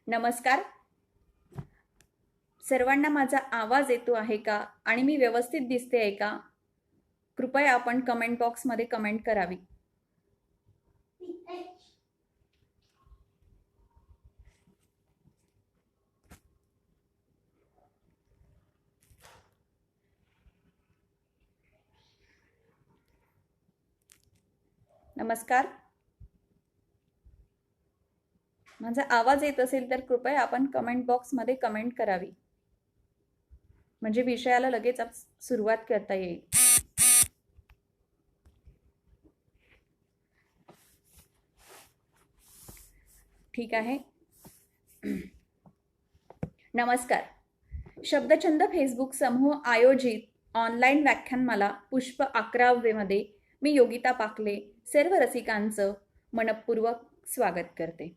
नमस्कार. सर्वांना माझा आवाज येतो आहे का आणि मी व्यवस्थित दिसते आहे का? कृपया आपण कमेंट बॉक्समध्ये कमेंट करावी. नमस्कार. माझा आवाज येत असेल तर कृपया आपण कमेंट बॉक्समध्ये कमेंट करावी, म्हणजे विषयाला लगेच सुरुवात करता येईल. ठीक आहे. नमस्कार. शब्दछंद फेसबुक समूह आयोजित ऑनलाईन व्याख्यानमाला पुष्प 11वे मध्ये मी योगिता पाकले सर्व रसिकांचं मनपूर्वक स्वागत करते.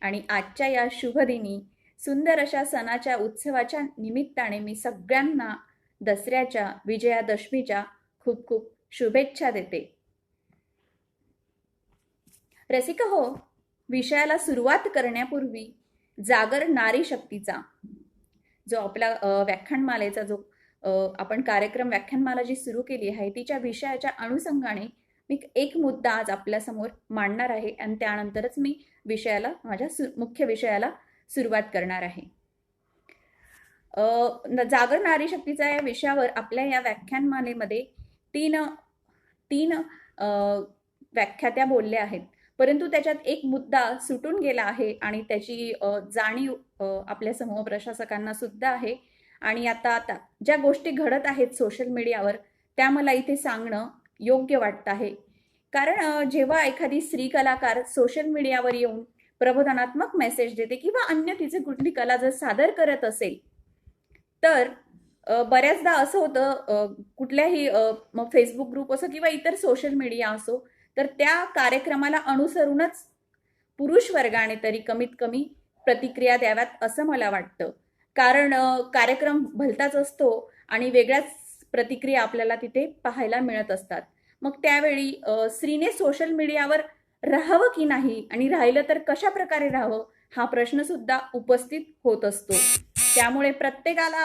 आणि आजच्या या शुभदिनी सुंदर अशा सणाच्या उत्सवाच्या निमित्ताने मी सगळ्यांना दसऱ्याच्या विजयादशमीच्या खूप खूप शुभेच्छा देते. रसिका हो, विषयाला सुरुवात करण्यापूर्वी जागर नारी शक्तीचा जो आपल्या व्याख्यानमालेचा जो आपण कार्यक्रम व्याख्यानमाला जी सुरू केली आहे तिच्या विषयाच्या अनुषंगाने मी एक मुद्दा आज आपल्यासमोर मांडणार आहे आणि त्यानंतरच मी विषयाला माझ्या मुख्य विषयाला सुरुवात करणार आहे. जागर नारी शक्तीचा या विषयावर आपल्या या व्याख्यानमालेमध्ये तीन व्याख्यात्या बोलल्या आहेत, परंतु त्याच्यात एक मुद्दा सुटून गेला आहे आणि त्याची जाणीव आपल्या समूह प्रशासकांना सुद्धा आहे. आणि आता ज्या गोष्टी घडत आहेत सोशल मीडियावर त्या मला इथे सांगणं योग्य वाटतं आहे. कारण जेव्हा एखादी स्त्री कलाकार सोशल मीडियावर येऊन प्रबोधनात्मक मेसेज देते किंवा अन्य तिचे कुठली कला जर सादर करत असेल तर बऱ्याचदा असं होतं, कुठल्याही फेसबुक ग्रुप असो किंवा इतर सोशल मीडिया असो, तर त्या कार्यक्रमाला अनुसरूनच पुरुष वर्गाने तरी कमीत कमी प्रतिक्रिया द्याव्यात असं मला वाटतं. कारण कार्यक्रम भलताच असतो आणि वेगळ्याच प्रतिक्रिया आपल्याला तिथे पाहायला मिळत असतात. मग त्यावेळी स्त्रीने सोशल मीडियावर राहावं की नाही आणि राहिलं तर कशा प्रकारे राहावं हा प्रश्न सुद्धा उपस्थित होत असतो. त्यामुळे प्रत्येकाला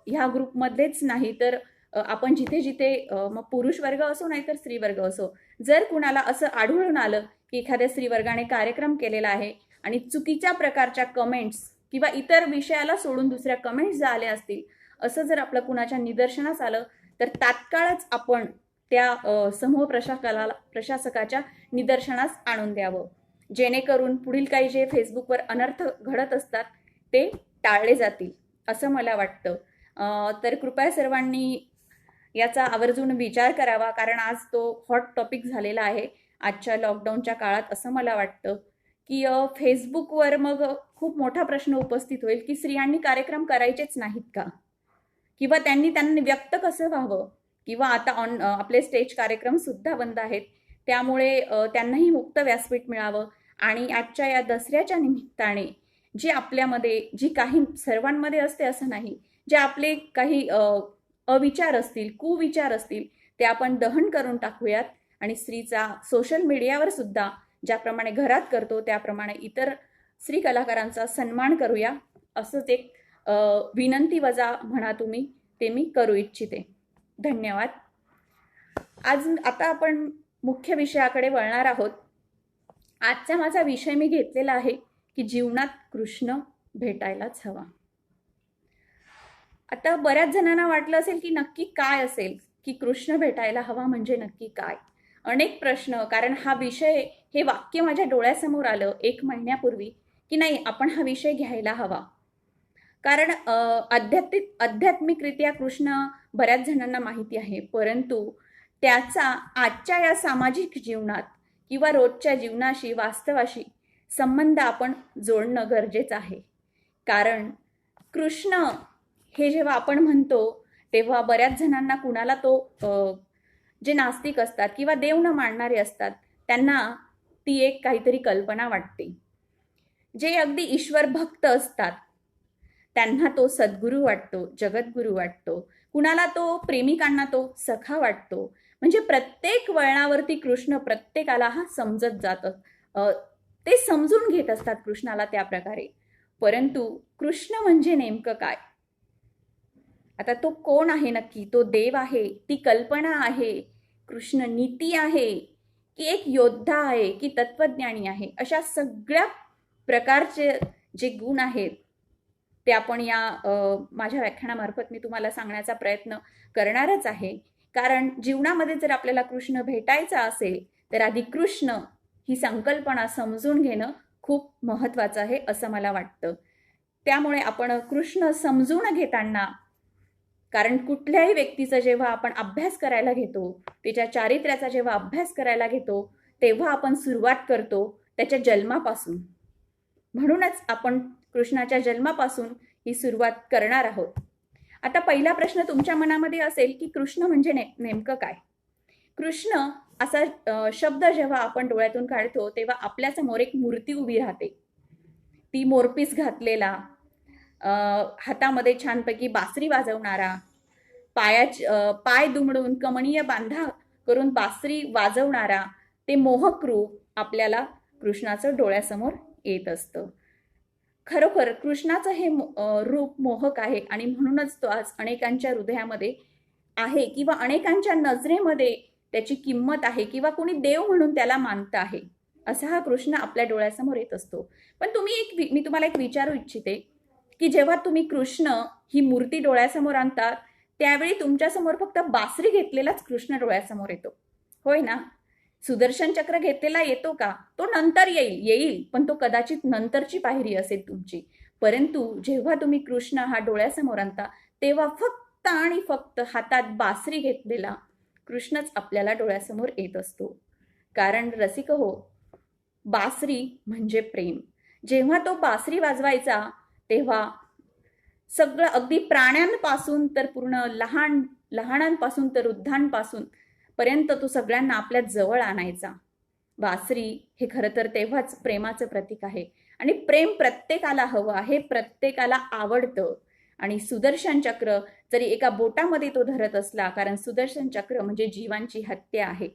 ह्या ग्रुपमध्येच नाही तर आपण जिथे जिथे मग पुरुष वर्ग असो नाहीतर स्त्री वर्ग असो, जर कुणाला असं आढळून आलं की एखाद्या स्त्री वर्गाने कार्यक्रम केलेला आहे आणि चुकीच्या प्रकारच्या कमेंट्स किंवा इतर विषयाला सोडून दुसऱ्या कमेंट्स आल्या असतील असं जर आपलं कुणाच्या निदर्शनास आलं तर तात्काळच आपण त्या समूह प्रशासकाच्या निदर्शनास आणून द्यावं, जेणेकरून पुढील काही जे फेसबुकवर अनर्थ घडत असतात ते टाळले जातील असं मला वाटतं. तर कृपया सर्वांनी याचा आवर्जून विचार करावा, कारण आज तो हॉट टॉपिक झालेला आहे आजच्या लॉकडाऊनच्या काळात. असं मला वाटतं की फेसबुकवर मग खूप मोठा प्रश्न उपस्थित होईल की स्त्रियांनी कार्यक्रम करायचेच नाहीत का, किंवा त्यांनी व्यक्त कसं व्हावं, किंवा आता आपले स्टेज कार्यक्रम सुद्धा बंद आहेत त्यामुळे त्यांनाही मुक्त व्यासपीठ मिळावं. आणि आजच्या या दसऱ्याच्या निमित्ताने जे आपल्यामध्ये जी काही सर्वांमध्ये असते असं नाही, जे आपले काही अविचार असतील कुविचार असतील ते आपण दहन करून टाकूयात आणि स्त्रीचा सोशल मीडियावर सुद्धा ज्याप्रमाणे घरात करतो त्याप्रमाणे इतर स्त्री कलाकारांचा सन्मान करूया असंच एक विनंती वजा म्हणा तुम्ही ते मी करू इच्छिते. धन्यवाद. आता आपण मुख्य विषयाकडे वळणार आहोत. आजचा माझा विषय मी घेतलेला आहे की जीवनात कृष्ण भेटायलाच हवा. आता बऱ्याच जणांना वाटलं असेल की नक्की काय असेल, की कृष्ण भेटायला हवा म्हणजे नक्की काय. अनेक प्रश्न, कारण हा विषय, हे वाक्य माझ्या डोळ्यासमोर आलं 1 महिन्यापूर्वी की नाही आपण हा विषय घ्यायला हवा. कारण आध्यात्मिकरित्या कृष्ण बऱ्याच जणांना माहिती आहे, परंतु त्याचा आजच्या या सामाजिक जीवनात किंवा रोजच्या जीवनाशी वास्तवाशी संबंध आपण जोडणं गरजेचं आहे. कारण कृष्ण हे जेव्हा आपण म्हणतो तेव्हा बऱ्याच जणांना, कुणाला तो जे नास्तिक असतात किंवा देव न मानणारे असतात त्यांना ती एक काहीतरी कल्पना वाटते. जे अगदी ईश्वर भक्त असतात त्यांना तो सद्गुरू वाटतो, जगद्गुरू वाटतो. कुणाला तो प्रेमिकांना तो सखा वाटतो. म्हणजे प्रत्येक वळणावरती कृष्ण प्रत्येकाला हा समजत जातं, ते समजून घेत असतात कृष्णाला त्या प्रकारे. परंतु कृष्ण म्हणजे नेमकं काय? आता तो कोण आहे नक्की? तो देव आहे, ती कल्पना आहे, कृष्ण नीती आहे, की एक योद्धा आहे, की तत्वज्ञानी आहे? अशा सगळ्या प्रकारचे जे गुण आहेत ते आपण या माझ्या व्याख्यानामार्फत मी तुम्हाला सांगण्याचा प्रयत्न करणारच आहे. कारण जीवनामध्ये जर आपल्याला कृष्ण भेटायचा असेल तर आधी कृष्ण ही संकल्पना समजून घेणं खूप महत्त्वाचं आहे असं मला वाटतं. त्यामुळे आपण कृष्ण समजून घेताना, कारण कुठल्याही व्यक्तीचा जेव्हा आपण अभ्यास करायला घेतो, त्याच्या चारित्र्याचा जेव्हा अभ्यास करायला घेतो, तेव्हा आपण सुरुवात करतो त्याच्या जन्मापासून. म्हणूनच आपण कृष्णाच्या जन्मापासून ही सुरुवात करणार आहोत. आता पहिला प्रश्न तुमच्या मनामध्ये असेल की कृष्ण म्हणजे नेमकं काय? कृष्ण असा शब्द जेव्हा आपण डोळ्यातून काढतो तेव्हा आपल्या समोर एक मूर्ती उभी राहते. ती मोरपीस घातलेला, हातामध्ये छानपैकी बासरी वाजवणारा, पाय दुमडून कमनीय बांधा करून बासरी वाजवणारा ते मोहक रूप आपल्याला कृष्णाचं डोळ्यासमोर येत असतं. खरोखर कृष्णाचं हे रूप मोहक आहे आणि म्हणूनच तो आज अनेकांच्या हृदयामध्ये आहे किंवा अनेकांच्या नजरेमध्ये त्याची किंमत आहे किंवा कोणी देव म्हणून त्याला मानत आहे. असा हा कृष्ण आपल्या डोळ्यासमोर येत असतो. पण मी तुम्हाला एक विचारू इच्छिते की जेव्हा तुम्ही कृष्ण ही मूर्ती डोळ्यासमोर आणता त्यावेळी तुमच्यासमोर फक्त बासरी घेतलेलाच कृष्ण डोळ्यासमोर येतो, होय ना? सुदर्शन चक्र घेतलेला येतो का? तो नंतर येईल, पण तो कदाचित नंतरची पायरी असेल तुमची. परंतु जेव्हा तुम्ही कृष्ण हा डोळ्यासमोर आणता तेव्हा फक्त आणि फक्त हातात बासरी घेतलेला कृष्णच आपल्याला डोळ्यासमोर येत असतो. कारण रसिक हो, बासरी म्हणजे प्रेम. जेव्हा तो बासरी वाजवायचा तेव्हा सगळं अगदी प्राण्यांपासून तर पूर्ण लहानांपासून तर वृद्धांपासून पर्यंत तो सगळ्यांना आपल्या जवळ आणायचा. बासरी हे खरं तर तेव्हाच प्रेमाचं प्रतीक आहे आणि प्रेम प्रत्येकाला हवं आहे, प्रत्येकाला आवडतं. आणि सुदर्शन चक्र जरी एका बोटामध्ये तो धरत असला, कारण सुदर्शन चक्र म्हणजे जीवांची हत्या आहे.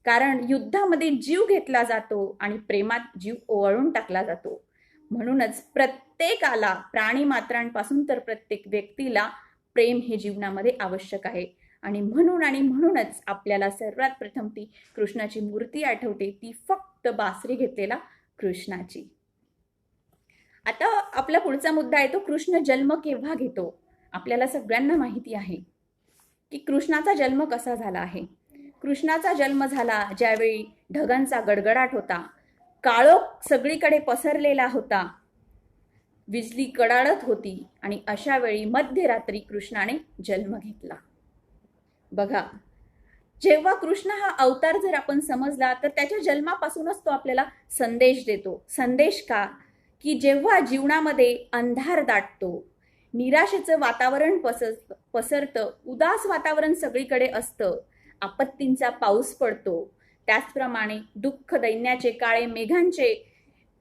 कारण युद्धामध्ये जीव घेतला जातो आणि प्रेमात जीव ओवाळून टाकला जातो. म्हणूनच प्रत्येकाला, प्राणी मात्रांपासून तर प्रत्येक व्यक्तीला प्रेम हे जीवनामध्ये आवश्यक आहे. आणि म्हणूनच आपल्याला सर्वात प्रथम ती कृष्णाची मूर्ती आठवते, ती फक्त बासरी घेतलेला कृष्णाची. आता आपला पुढचा मुद्दा आहे तो कृष्ण जन्म केव्हा घेतो? आपल्याला सगळ्यांना माहिती आहे की कृष्णाचा जन्म कसा झाला आहे. कृष्णाचा जन्म झाला ज्यावेळी ढगांचा गडगडाट होता, काळोख सगळीकडे पसरलेला होता, विजली कडाडत होती आणि अशा वेळी मध्यरात्री कृष्णाने जन्म घेतला. बघा, जेव्हा कृष्ण हा अवतार जर आपण समजला तर त्याच्या जन्मापासूनच तो आपल्याला संदेश देतो. संदेश का? की जेव्हा जीवनामध्ये अंधार दाटतो, निराशेचं वातावरण पसरतं, उदास वातावरण सगळीकडे असतं, आपत्तींचा पाऊस पडतो, त्याचप्रमाणे दुःख, दैन्याचे, काळे मेघांचे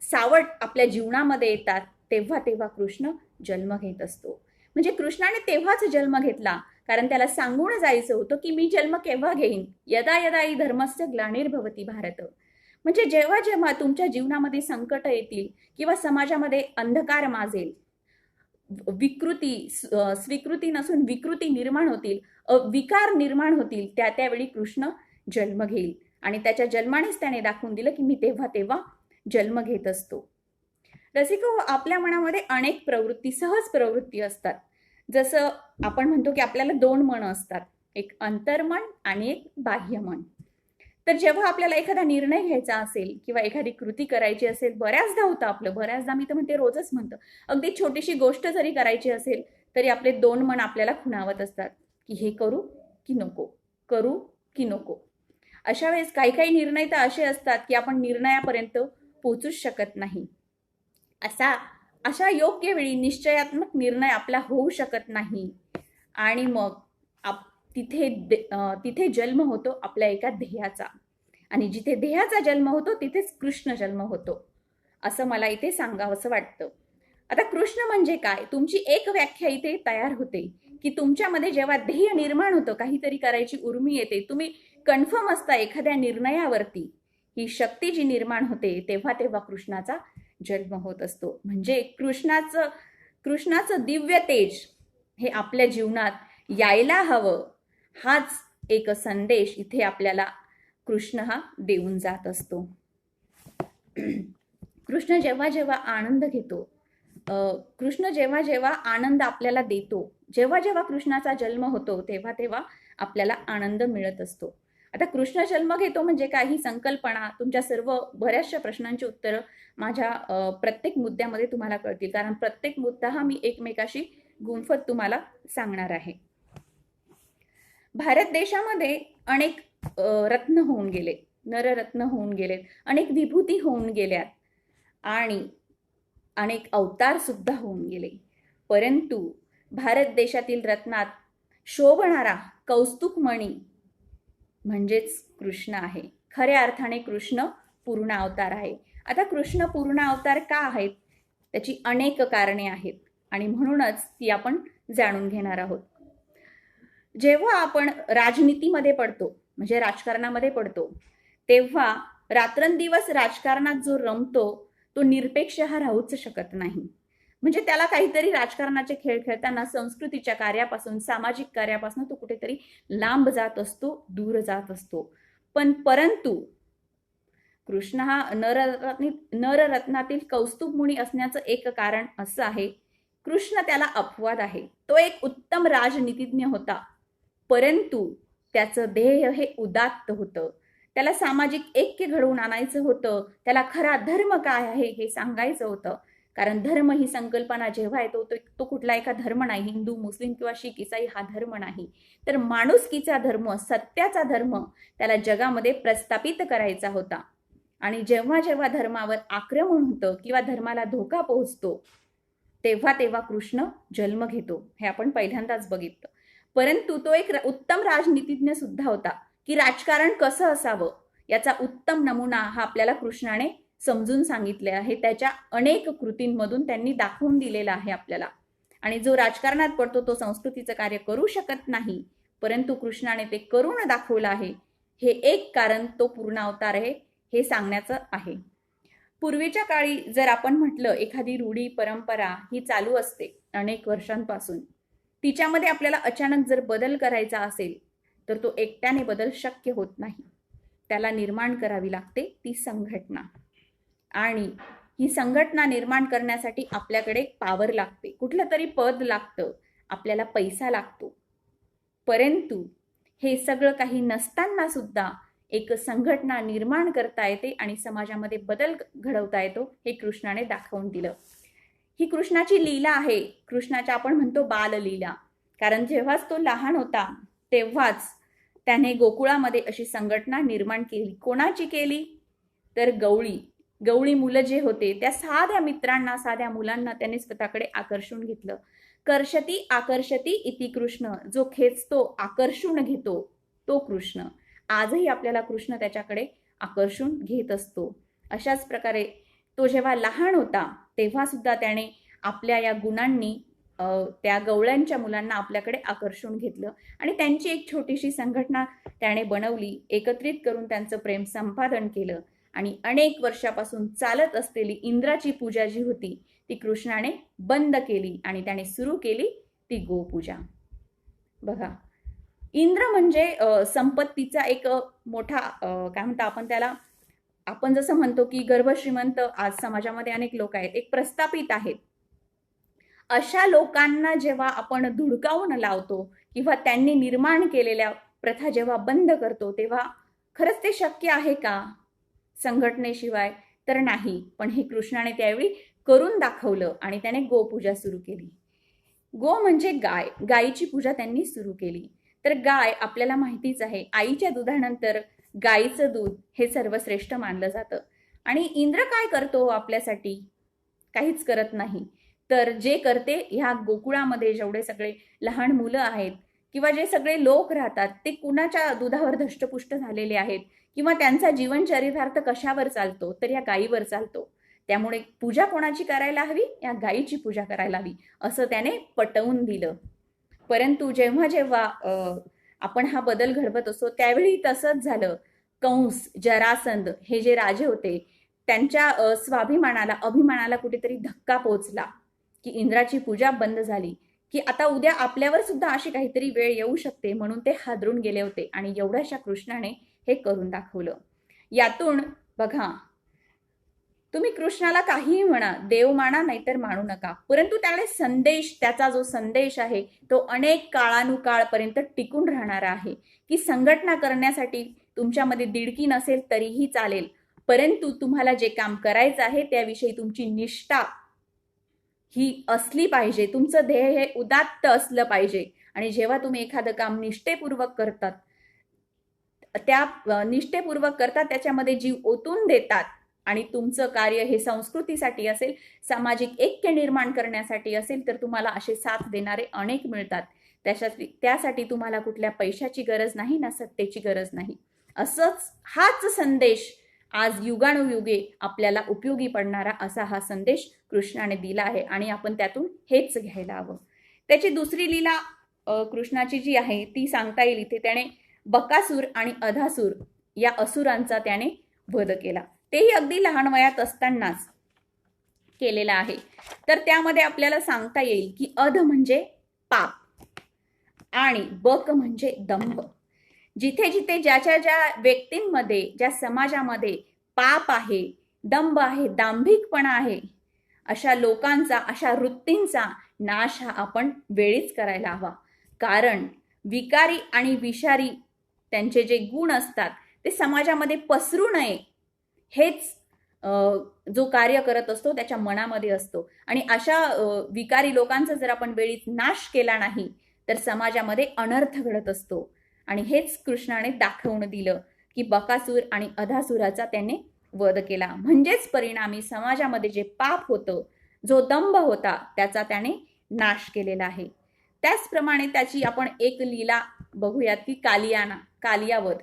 सावट आपल्या जीवनामध्ये येतात, तेव्हा कृष्ण जन्म घेत असतो. म्हणजे कृष्णाने तेव्हाच जन्म घेतला, कारण त्याला सांगून जायचं होतं की मी जन्म केव्हा घेईन. यदा यदा हि धर्मस्य ग्लानिर्भवति भारत. म्हणजे जेव्हा जेव्हा तुमच्या जीवनामध्ये संकट येतील किंवा समाजामध्ये अंधकार माजेल, स्वीकृती नसून विकृती निर्माण होतील, विकार निर्माण होतील, त्यावेळी कृष्ण जन्म घेईल. आणि त्याच्या जन्मानेच त्याने दाखवून दिलं की मी तेव्हा जन्म घेत असतो. रसिको, आपल्या मनामध्ये अनेक प्रवृत्ती, सहज प्रवृत्ती असतात. जसं आपण म्हणतो की आपल्याला 2 मन असतात, एक अंतर्मन आणि एक बाह्य मन. तर जेव्हा आपल्याला एखादा निर्णय घ्यायचा असेल किंवा एखादी कृती करायची असेल, बऱ्याचदा होतं आपलं, बऱ्याचदा मी तर म्हणते रोजच म्हणतं, अगदी छोटीशी गोष्ट जरी करायची असेल तरी आपले 2 मन आपल्याला खुणावत असतात की हे करू की नको, करू की नको. अशा वेळेस काही निर्णय तर असे असतात की आपण निर्णयापर्यंत पोहोचूच शकत नाही. अशा योग्य वेळी निश्चयात्मक निर्णय आपला होऊ शकत नाही आणि मग तिथे जन्म होतो आपल्या एका ध्येयाचा. आणि जिथे ध्येयाचा जन्म होतो तिथेच कृष्ण जन्म होतो, असं मला इथे सांगावंसं वाटतं. आता कृष्ण म्हणजे काय? तुमची एक व्याख्या इथे तयार होते की तुमच्यामध्ये जेव्हा ध्येय निर्माण होतं, काहीतरी करायची उर्मी येते, तुम्ही कन्फर्म असता एखाद्या निर्णयावरती, ही शक्ती जी निर्माण होते तेव्हा कृष्णाचा जन्म होत असतो. म्हणजे कृष्णाचं दिव्य तेज हे आपल्या जीवनात यायला हवं, हाच एक संदेश इथे आपल्याला कृष्ण हा देऊन जात असतो. कृष्ण जेव्हा जेव्हा आनंद घेतो, कृष्ण जेव्हा जेव्हा आनंद आपल्याला देतो, जेव्हा जेव्हा कृष्णाचा जन्म होतो तेव्हा तेव्हा आपल्याला आनंद मिळत असतो. आता कृष्ण जन्म घेतो म्हणजे काही संकल्पना, तुमच्या सर्व बऱ्याचशा प्रश्नांची उत्तरं माझ्या प्रत्येक मुद्द्यामध्ये तुम्हाला कळतील, कारण प्रत्येक मुद्दा हा मी एकमेकाशी गुंफत तुम्हाला सांगणार आहे. भारत देशामध्ये अनेक रत्न होऊन गेले, नररत्न होऊन गेलेत, अनेक विभूती होऊन गेल्यात आणि अनेक अवतार सुद्धा होऊन गेले. परंतु भारत देशातील रत्नात शोभणारा कौस्तुभमणी म्हणजेच कृष्ण आहे. खऱ्या अर्थाने कृष्ण पूर्ण अवतार आहे. आता कृष्ण पूर्ण अवतार का आहेत, त्याची अनेक कारणे आहेत आणि म्हणूनच ती आपण जाणून घेणार आहोत. जेव्हा आपण राजनीतीमध्ये पडतो, म्हणजे राजकारणामध्ये पडतो, तेव्हा रात्रंदिवस राजकारणात जो रमतो तो निरपेक्ष हा राहूच शकत नाही. म्हणजे त्याला काहीतरी राजकारणाचे खेळ खेळताना संस्कृतीच्या कार्यापासून, सामाजिक कार्यापासून तो कुठेतरी लांब जात असतो, दूर जात असतो. परंतु कृष्ण हा नररत्नातील कौस्तुभमुनी असण्याचं एक कारण असं आहे, कृष्ण त्याला अपवाद आहे. तो एक उत्तम राजनीतिज्ञ होता, परंतु त्याचं ध्येय हे उदात्त होतं. त्याला सामाजिक ऐक्य घडवून आणायचं होतं. त्याला खरा धर्म काय आहे हे सांगायचं होतं. कारण धर्म ही संकल्पना जेव्हा येतो तो कुठला एका धर्म नाही, हिंदू, मुस्लिम किंवा शीख, इसाई हा धर्म नाही, तर माणुसकीचा धर्म, सत्याचा धर्म त्याला जगामध्ये प्रस्थापित करायचा होता. आणि जेव्हा जेव्हा धर्मावर आक्रमण होतं किंवा धर्माला धोका पोहोचतो तेव्हा तेव्हा कृष्ण जन्म घेतो. हे आपण पहिल्यांदाच बघितलं. परंतु तो एक उत्तम राजनीतिज्ञ सुद्धा होता, की राजकारण कसं असावं याचा उत्तम नमुना हा आपल्याला कृष्णाने समजून सांगितले आहे. त्याच्या अनेक कृतींमधून त्यांनी दाखवून दिलेला आहे आपल्याला. आणि जो राजकारणात पडतो तो संस्कृतीचं कार्य करू शकत नाही, परंतु कृष्णाने ते करून दाखवलं आहे. हे एक कारण तो पूर्ण अवतार आहे हे सांगण्याचं आहे. पूर्वीच्या काळी जर आपण म्हटलं, एखादी रूढी परंपरा ही चालू असते अनेक वर्षांपासून, तिच्यामध्ये आपल्याला अचानक जर बदल करायचा असेल तर तो एकट्याने बदल शक्य होत नाही. त्याला निर्माण करावी लागते ती संघटना. आणि ही संघटना निर्माण करण्यासाठी आपल्याकडे पॉवर लागते, कुठलं तरी पद लागतं, आपल्याला पैसा लागतो. परंतु हे सगळं काही नसताना सुद्धा एक संघटना निर्माण करता येते आणि समाजामध्ये बदल घडवता येतो, हे कृष्णाने दाखवून दिलं. ही कृष्णाची लीला आहे. कृष्णाच्या आपण म्हणतो बाललीला, कारण जेव्हाच तो लहान होता तेव्हाच त्याने गोकुळामध्ये अशी संघटना निर्माण केली. कोणाची केली तर गवळी मुलं जे होते त्या साध्या मित्रांना, साध्या मुलांना त्याने स्वतःकडे आकर्षून घेतलं. कर्षती आकर्षती इति कृष्ण, जो खेचतो, आकर्षून घेतो तो कृष्ण. आजही आपल्याला कृष्ण त्याच्याकडे आकर्षून घेत असतो. अशाच प्रकारे तो जेव्हा लहान होता तेव्हा सुद्धा त्याने आपल्या या गुणांनी त्या गवळ्यांच्या मुलांना आपल्याकडे आकर्षून घेतलं आणि त्यांची एक छोटीशी संघटना त्याने बनवली, एकत्रित करून त्यांचं प्रेम संपादन केलं आणि अनेक वर्षापासून चालत असलेली इंद्राची पूजा जी होती ती कृष्णाने बंद केली आणि त्याने सुरू केली ती गोपूजा. बघा, इंद्र म्हणजे संपत्तीचा एक मोठा काय म्हणतो आपण त्याला, आपण जसं म्हणतो की गर्भश्रीमंत आज समाजामध्ये अनेक लोक आहेत, एक प्रस्थापित आहेत. अशा लोकांना जेव्हा आपण धुडकावून लावतो किंवा त्यांनी निर्माण केलेल्या प्रथा जेव्हा बंद करतो तेव्हा खरंच ते शक्य आहे का संघटनेशिवाय? तर नाही. पण हे कृष्णाने त्यावेळी करून दाखवलं आणि त्याने गोपूजा सुरू केली. गो म्हणजे गाय, गायीची पूजा त्यांनी सुरू केली. तर गाय आपल्याला माहितीच आहे, आईच्या दुधानंतर गायीचं दूध हे सर्वश्रेष्ठ मानलं जातं. आणि इंद्र काय करतो आपल्यासाठी? काहीच करत नाही. तर जे करते, ह्या गोकुळामध्ये जेवढे सगळे लहान मुलं आहेत किंवा जे सगळे लोक राहतात ते कुणाच्या दुधावर धष्टपुष्ट झालेले आहेत किंवा त्यांचा जीवनचरितार्थ कशावर चालतो तर या गायीवर चालतो. त्यामुळे पूजा कोणाची करायला हवी? या गायीची पूजा करायला हवी असं त्याने पटवून दिलं. परंतु जेव्हा जेव्हा आपण हा बदल घडवत असतो त्यावेळी तसंच झालं. कंस, जरासंध हे जे राजे होते त्यांच्या स्वाभिमानाला, अभिमानाला कुठेतरी धक्का पोहोचला की इंद्राची पूजा बंद झाली, की आता उद्या आपल्यावर सुद्धा अशी काहीतरी वेळ येऊ शकते, म्हणून ते हादरून गेले होते. आणि एवढ्याशा कृष्णाने हे करून दाखवलं. यातून बघा, तुम्ही कृष्णाला काहीही म्हणा, देव माना नाहीतर मानू नका, परंतु त्याने संदेश, त्याचा जो संदेश आहे तो अनेक काळानुकाळपर्यंत टिकून राहणारा आहे. की संघटना करण्यासाठी तुमच्यामध्ये दिडकी नसेल तरीही चालेल, परंतु तुम्हाला जे काम करायचं आहे त्याविषयी तुमची निष्ठा ही असली पाहिजे. तुमचं ध्येय हे उदात्त असलं पाहिजे. आणि जेव्हा तुम्ही एखादं काम निष्ठेपूर्वक करतात, त्याच्यामध्ये जीव ओतून देतात, आणि तुमचं कार्य हे संस्कृतीसाठी असेल, सामाजिक ऐक्य निर्माण करण्यासाठी असेल, तर तुम्हाला असे साथ देणारे अनेक मिळतात. त्यासाठी तुम्हाला कुठल्या पैशाची गरज नाही ना सत्तेची गरज नाही. हाच संदेश आज युगानुयुगे आपल्याला उपयोगी पडणारा असा हा संदेश कृष्णाने दिला आहे, आणि आपण त्यातून हेच घ्यायला हवं. त्याची दुसरी लीला कृष्णाची जी आहे ती सांगता येईल इथे. त्याने बकासूर आणि अधासूर या असुरांचा त्याने वध केला. तेही अगदी लहान वयात असतानाच केलेला आहे. तर त्यामध्ये आपल्याला सांगता येईल की अध म्हणजे पाप आणि बक म्हणजे दंभ. जिथे जिथे ज्या व्यक्तींमध्ये, ज्या समाजामध्ये पाप आहे, दंभ आहे, दांभिकपणा आहे, अशा लोकांचा, अशा वृत्तींचा नाश हा आपण वेळीच करायला हवा. कारण विकारी आणि विषारी त्यांचे जे गुण असतात ते समाजामध्ये पसरू नये, हेच जो कार्य करत असतो त्याच्या मनामध्ये असतो. आणि अशा विकारी लोकांचा जर आपण वेळीच नाश केला नाही तर समाजामध्ये अनर्थ घडत असतो. आणि हेच कृष्णाने दाखवून दिलं की बकासूर आणि अधासुराचा त्याने वध केला. म्हणजेच परिणामी समाजामध्ये जे पाप होतं, जो दंभ होता, त्याचा त्याने नाश केलेला आहे. त्याचप्रमाणे त्याची आपण एक लीला बघूयात की कालियावध.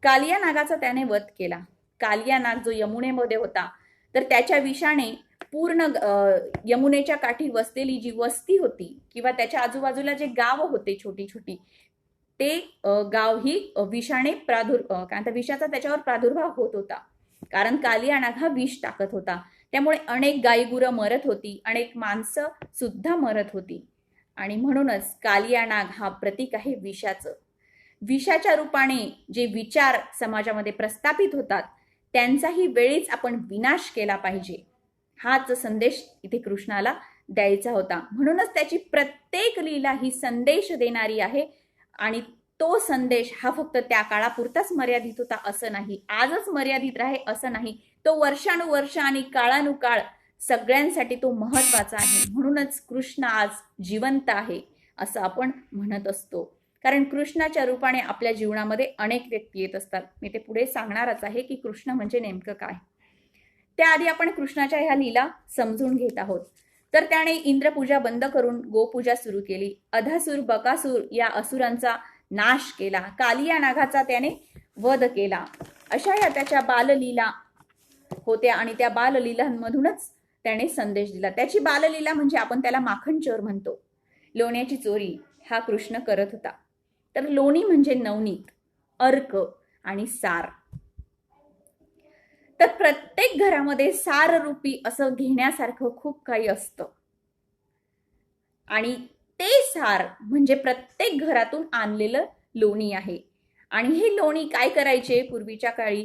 कालिया नागाचा त्याने वध केला. कालिया नाग जो यमुनेमध्ये होता, तर त्याच्या विषाने पूर्ण यमुनेच्या काठी वसलेली जी वस्ती होती किंवा त्याच्या आजूबाजूला जे गाव होते छोटी छोटी, ते गाव ही विषाने विषाचा त्याच्यावर प्रादुर्भाव होत होता. कारण कालिया नाग हा विष टाकत होता. त्यामुळे अनेक गायीगुरं मरत होती, अनेक माणसं सुद्धा मरत होती. आणि म्हणूनच कालिया नाग हा प्रतीक आहे विषाचं. विषाच्या रूपाने जे विचार समाजामध्ये प्रस्थापित होतात त्यांचाही वेळीच आपण विनाश केला पाहिजे, हाच संदेश इथे कृष्णाला द्यायचा होता. म्हणूनच त्याची प्रत्येक लीला ही संदेश देणारी आहे. आणि तो संदेश हा फक्त त्या काळापुरताच मर्यादित होता असं नाही, आजच मर्यादित राहे असं नाही. तो वर्षानुवर्ष आणि काळानुकाळ सगळ्यांसाठी तो महत्वाचा आहे. म्हणूनच कृष्ण आज जिवंत आहे असं आपण म्हणत असतो. कारण कृष्णाच्या रूपाने आपल्या जीवनामध्ये अनेक व्यक्ती येत असतात. मी ते पुढे सांगणारच आहे की कृष्ण म्हणजे नेमकं काय. त्याआधी आपण कृष्णाच्या ह्या लीला समजून घेत आहोत. तर त्याने इंद्रपूजा बंद करून गोपूजा सुरू केली. अधासूर, बकासूर या असुरांचा नाश केला. कालिया नागाचा त्याने वध केला. अशा या त्याच्या बाललीला होत्या आणि त्या बाललीलांमधूनच त्याने संदेश दिला. त्याची बाललीला म्हणजे आपण त्याला माखन चोर म्हणतो. लोण्याची चोरी हा कृष्ण करत होता. तर लोणी म्हणजे नवनीत, अर्क आणि सार. तर प्रत्येक घरामध्ये साररूपी असं घेण्यासारखं खूप काही असतं. आणि ते सार म्हणजे प्रत्येक घरातून आणलेलं लोणी आहे. आणि हे लोणी काय करायचे पूर्वीच्या काळी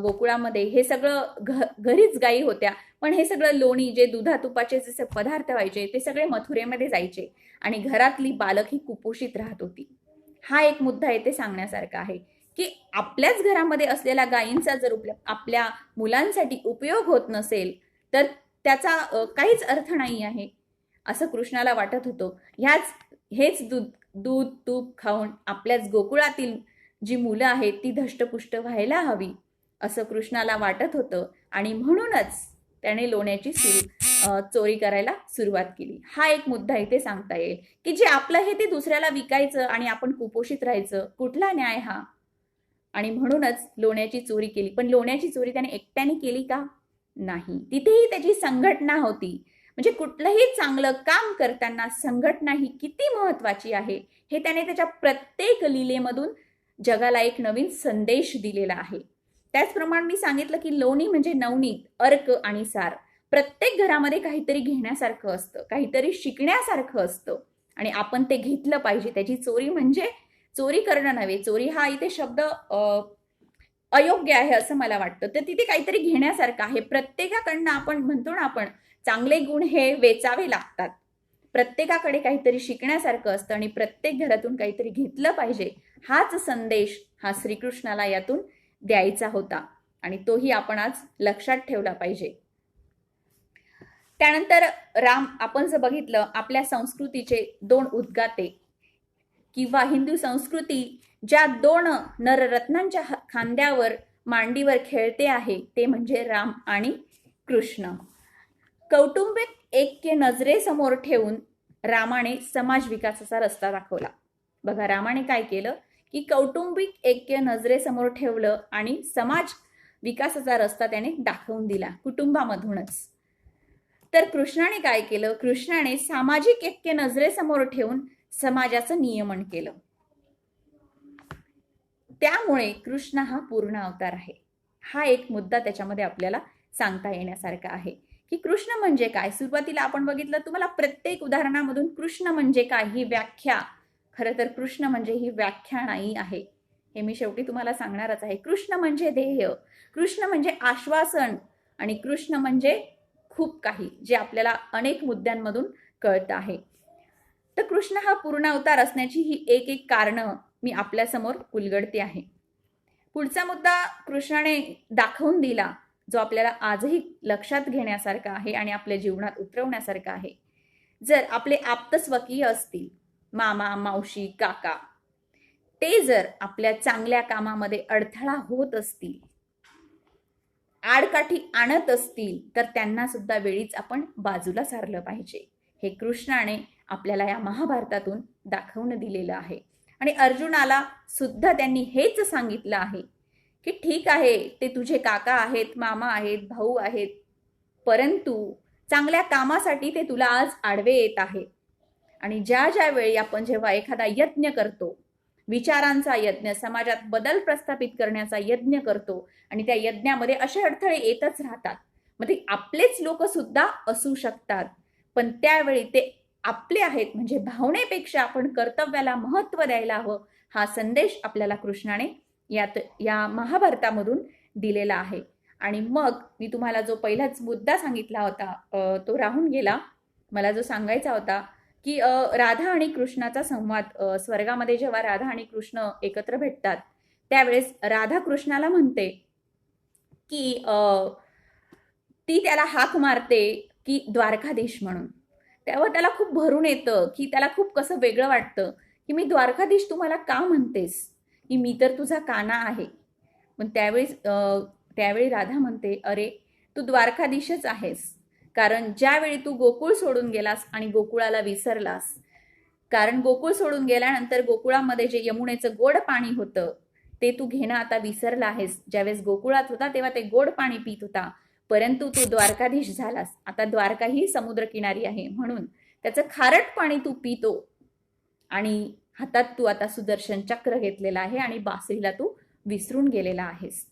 गोकुळामध्ये, हे सगळं घरीच गायी होत्या, पण हे सगळं लोणी जे दुधा तुपाचे जसे पदार्थ व्हायचे ते सगळे मथुरेमध्ये जायचे आणि घरातली बालक ही कुपोषित राहत होती. हा एक मुद्दा येथे सांगण्यासारखा आहे की आपल्याच घरामध्ये असलेल्या गायींचा जर आपल्या मुलांसाठी उपयोग होत नसेल तर त्याचा काहीच अर्थ नाही आहे असं कृष्णाला वाटत होतं. हेच दूध तूप खाऊन आपल्याच गोकुळातील जी मुलं आहेत ती धष्टपुष्ट व्हायला हवी असं कृष्णाला वाटत होतं. आणि म्हणूनच त्याने लोण्याची चोरी करायला सुरुवात केली. हा एक मुद्दा इथे सांगता येईल की जे आपलं हे ते दुसऱ्याला विकायचं आणि आपण कुपोषित राहायचं, कुठला न्याय हा. आणि म्हणूनच लोण्याची चोरी केली. पण लोण्याची चोरी त्याने एकट्याने केली का? नाही. तिथेही त्याची संघटना होती. म्हणजे कुठलंही चांगलं काम करताना संघटना ही किती महत्वाची आहे हे त्याने त्याच्या प्रत्येक लीलेमधून जगाला एक नवीन संदेश दिलेला आहे. त्याचप्रमाणे मी सांगितलं की लोणी म्हणजे नवनीत, अर्क आणि सार. प्रत्येक घरामध्ये काहीतरी घेण्यासारखं असतं, काहीतरी शिकण्यासारखं असतं आणि आपण ते घेतलं पाहिजे. त्याची चोरी म्हणजे चोरी करणं नव्हे, चोरी हा इथे शब्द अयोग्य आहे असं मला वाटतं. तर तिथे काहीतरी घेण्यासारखं आहे. प्रत्येकाकडनं आपण म्हणतो ना, आपण चांगले गुण हे वेचावे लागतात. प्रत्येकाकडे काहीतरी शिकण्यासारखं असतं आणि प्रत्येक घरातून काहीतरी घेतलं पाहिजे. हाच संदेश हा श्रीकृष्णाला यातून द्यायचा होता आणि तोही आपण आज लक्षात ठेवला पाहिजे. त्यानंतर राम, आपण जर बघितलं आपल्या संस्कृतीचे 2 उद्गाते किंवा हिंदू संस्कृती ज्या 2 नररत्नांच्या खांद्यावर मांडीवर खेळते आहे ते म्हणजे राम आणि कृष्ण. कौटुंबिक ऐक्य नजरेसमोर ठेवून रामाने समाज विकासाचा रस्ता दाखवला. बघा, रामाने काय केलं की कौटुंबिक ऐक्य नजरेसमोर ठेवलं आणि समाज विकासाचा रस्ता त्याने दाखवून दिला कुटुंबामधूनच. तर कृष्णाने काय केलं? कृष्णाने सामाजिक ऐक्य नजरेसमोर ठेवून समाजाचं नियमन केलं. त्यामुळे कृष्ण हा पूर्ण अवतार आहे. हा एक मुद्दा त्याच्यामध्ये आपल्याला सांगता येण्यासारखा आहे की कृष्ण म्हणजे काय. सुरुवातीला आपण बघितलं, तुम्हाला प्रत्येक उदाहरणामधून कृष्ण म्हणजे काय ही व्याख्या, खरं तर कृष्ण म्हणजे ही व्याख्या नाही आहे, हे मी शेवटी तुम्हाला सांगणारच आहे. कृष्ण म्हणजे ध्येय, कृष्ण म्हणजे आश्वासन आणि कृष्ण म्हणजे खूप काही जे आपल्याला अनेक मुद्द्यांमधून कळत आहे. तर कृष्ण हा पूर्ण अवतार असण्याची ही एक एक कारणं मी आपल्यासमोर उलगडते आहे. पुढचा मुद्दा कृष्णाने दाखवून दिला जो आपल्याला आजही लक्षात घेण्यासारखा आहे आणि आपल्या जीवनात उतरवण्यासारखा आहे. जर आपले आप्तस्वकीय असतील, मामा, मावशी, काका, ते जर आपल्या चांगल्या कामामध्ये अडथळा होत असतील, आडकाठी आणत असतील, तर त्यांना सुद्धा वेळीच आपण बाजूला सारलं पाहिजे. हे कृष्णाने आपल्याला या महाभारतातून दाखवून दिलेलं आहे. आणि अर्जुनाला सुद्धा त्यांनी हेच सांगितलं आहे की ठीक आहे, ते तुझे काका आहेत, मामा आहेत, भाऊ आहेत, परंतु चांगल्या कामासाठी ते तुला आज आडवे येत आहे. आणि ज्या ज्या वेळी आपण जेव्हा एखादा यज्ञ करतो, विचारांचा यज्ञ, समाजात बदल प्रस्थापित करण्याचा यज्ञ करतो आणि त्या यज्ञामध्ये असे अडथळे येतच राहतात, मग ते आपलेच लोक सुद्धा असू शकतात, पण त्यावेळी ते आपले आहेत म्हणजे भावनेपेक्षा आपण कर्तव्याला महत्त्व द्यायला हवं, हा संदेश आपल्याला कृष्णाने या महाभारतामधून दिलेला आहे. आणि मग मी तुम्हाला जो पहिलाच मुद्दा सांगितला होता तो राहून गेला. मला जो सांगायचा होता की राधा आणि कृष्णाचा संवाद, स्वर्गामध्ये जेव्हा राधा आणि कृष्ण एकत्र भेटतात त्यावेळेस राधा कृष्णाला म्हणते की ती त्याला हाक मारते की द्वारकाधीश म्हणून. तेव्हा त्याला खूप भरून येतं की त्याला खूप कसं वेगळं वाटतं की मी द्वारकाधीश तू मला का म्हणतेस, की मी तर तुझा काना आहे. पण त्यावेळी राधा म्हणते, अरे तू द्वारकाधीशच आहेस, कारण ज्यावेळी तू गोकुळ सोडून गेलास आणि गोकुळाला विसरलास, कारण गोकुळ सोडून गेल्यानंतर गोकुळामध्ये जे यमुनेचं गोड पाणी होतं ते तू घेणं आता विसरला आहेस. ज्यावेळेस गोकुळात होता तेव्हा ते गोड पाणी पित होता, परंतु तू द्वारकाधीश झालास, आता द्वारका ही समुद्रकिनारी आहे म्हणून त्याचं खारट पाणी तू पितो आणि हातात तू आता सुदर्शन चक्र घेतलेला आहे आणि बासरीला तू विसरून गेलेला आहेस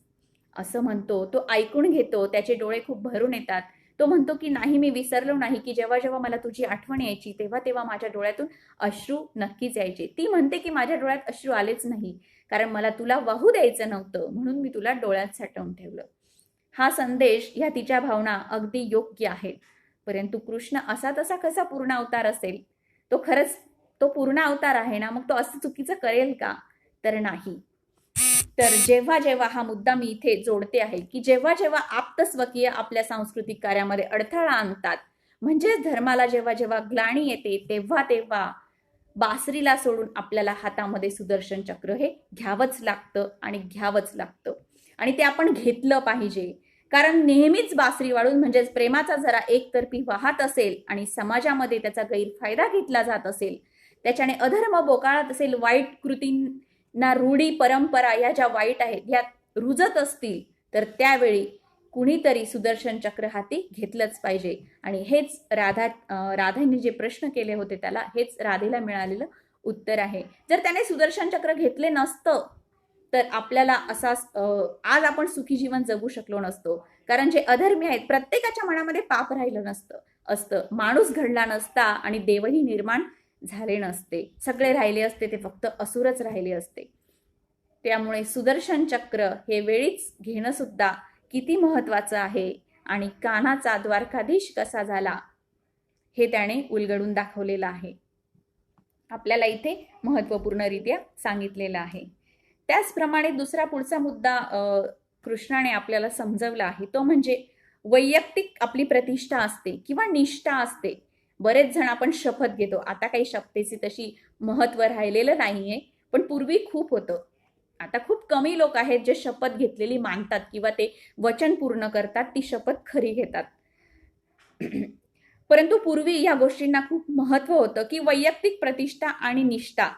असं म्हणतो. तो ऐकून घेतो, त्याचे डोळे खूप भरून येतात. तो म्हणतो की नाही, मी विसरलो नाही, की जेव्हा जेव्हा मला तुझी आठवण यायची तेव्हा तेव्हा माझ्या डोळ्यातून अश्रू नक्कीच यायचे. ती म्हणते की माझ्या डोळ्यात अश्रू आलेच नाही, कारण मला तुला वाहू द्यायचं नव्हतं म्हणून मी तुला डोळ्यात साठवून ठेवलं. हा संदेश, ह्या तिच्या भावना अगदी योग्य आहेत. परंतु कृष्ण असा तसा कसा पूर्ण अवतार असेल? तो खरंच तो पूर्ण अवतार आहे ना, मग तो असं चुकीचं करेल का? तर नाही. तर जेव्हा जेव्हा हा मुद्दा मी इथे जोडते आहे की जेव्हा जेव्हा आप्तस्वकीय आपल्या सांस्कृतिक कार्यामध्ये अडथळा आणतात, म्हणजेच धर्माला जेव्हा जेव्हा ग्लानी येते, तेव्हा तेव्हा बासरीला सोडून आपल्याला हातामध्ये सुदर्शन चक्र हे घ्यावंच लागतं आणि घ्यावंच लागतं आणि ते आपण घेतलं पाहिजे. कारण नेहमीच बासरी वाढून म्हणजेच प्रेमाचा जरा एकतर्फी वाहत असेल आणि समाजामध्ये त्याचा गैरफायदा घेतला जात असेल, त्याच्याने अधर्म बोकाळत असेल, वाईट कृतींना, रूढी परंपरा या ज्या वाईट आहेत ह्या रुजत असतील, तर कुणीतरी सुदर्शन चक्र हाती घेतलंच पाहिजे. आणि हेच राधाने जे प्रश्न केले होते त्याला हेच राधेला मिळालेलं उत्तर आहे. जर त्याने सुदर्शन चक्र घेतले नसतं तर आपल्याला आज आपण सुखी जीवन जगू शकलो नसतो. कारण जे अधर्मी आहेत प्रत्येकाच्या मनामध्ये पाप राहिलं असतं, माणूस घडला नसता आणि देवही निर्माण झाले नसते. सगळे राहिले असते ते फक्त असुरच राहिले असते. त्यामुळे सुदर्शन चक्र हे वेळीच घेणं सुद्धा किती महत्वाचं आहे आणि कान्हाचा द्वारकाधीश कसा झाला हे त्याने उलगडून दाखवलेलं आहे. आपल्याला इथे महत्वपूर्णरित्या सांगितलेलं आहे. त्याचप्रमाणे दुसरा पुढचा मुद्दा कृष्णाने आपल्याला समजवला आहे, तो म्हणजे वैयक्तिक आपली प्रतिष्ठा असते किंवा निष्ठा असते. बरेच जण आपण शपथ घेतो, आता काही शपथेची तशी महत्व राहिलेलं नाहीये, पण पूर्वी खूप होतं. आता खूप कमी लोक आहेत जे शपथ घेतलेली मानतात किंवा ते वचन पूर्ण करतात, ती शपथ खरी घेतात. परंतु पूर्वी या गोष्टींना खूप महत्व होतं की वैयक्तिक प्रतिष्ठा आणि निष्ठा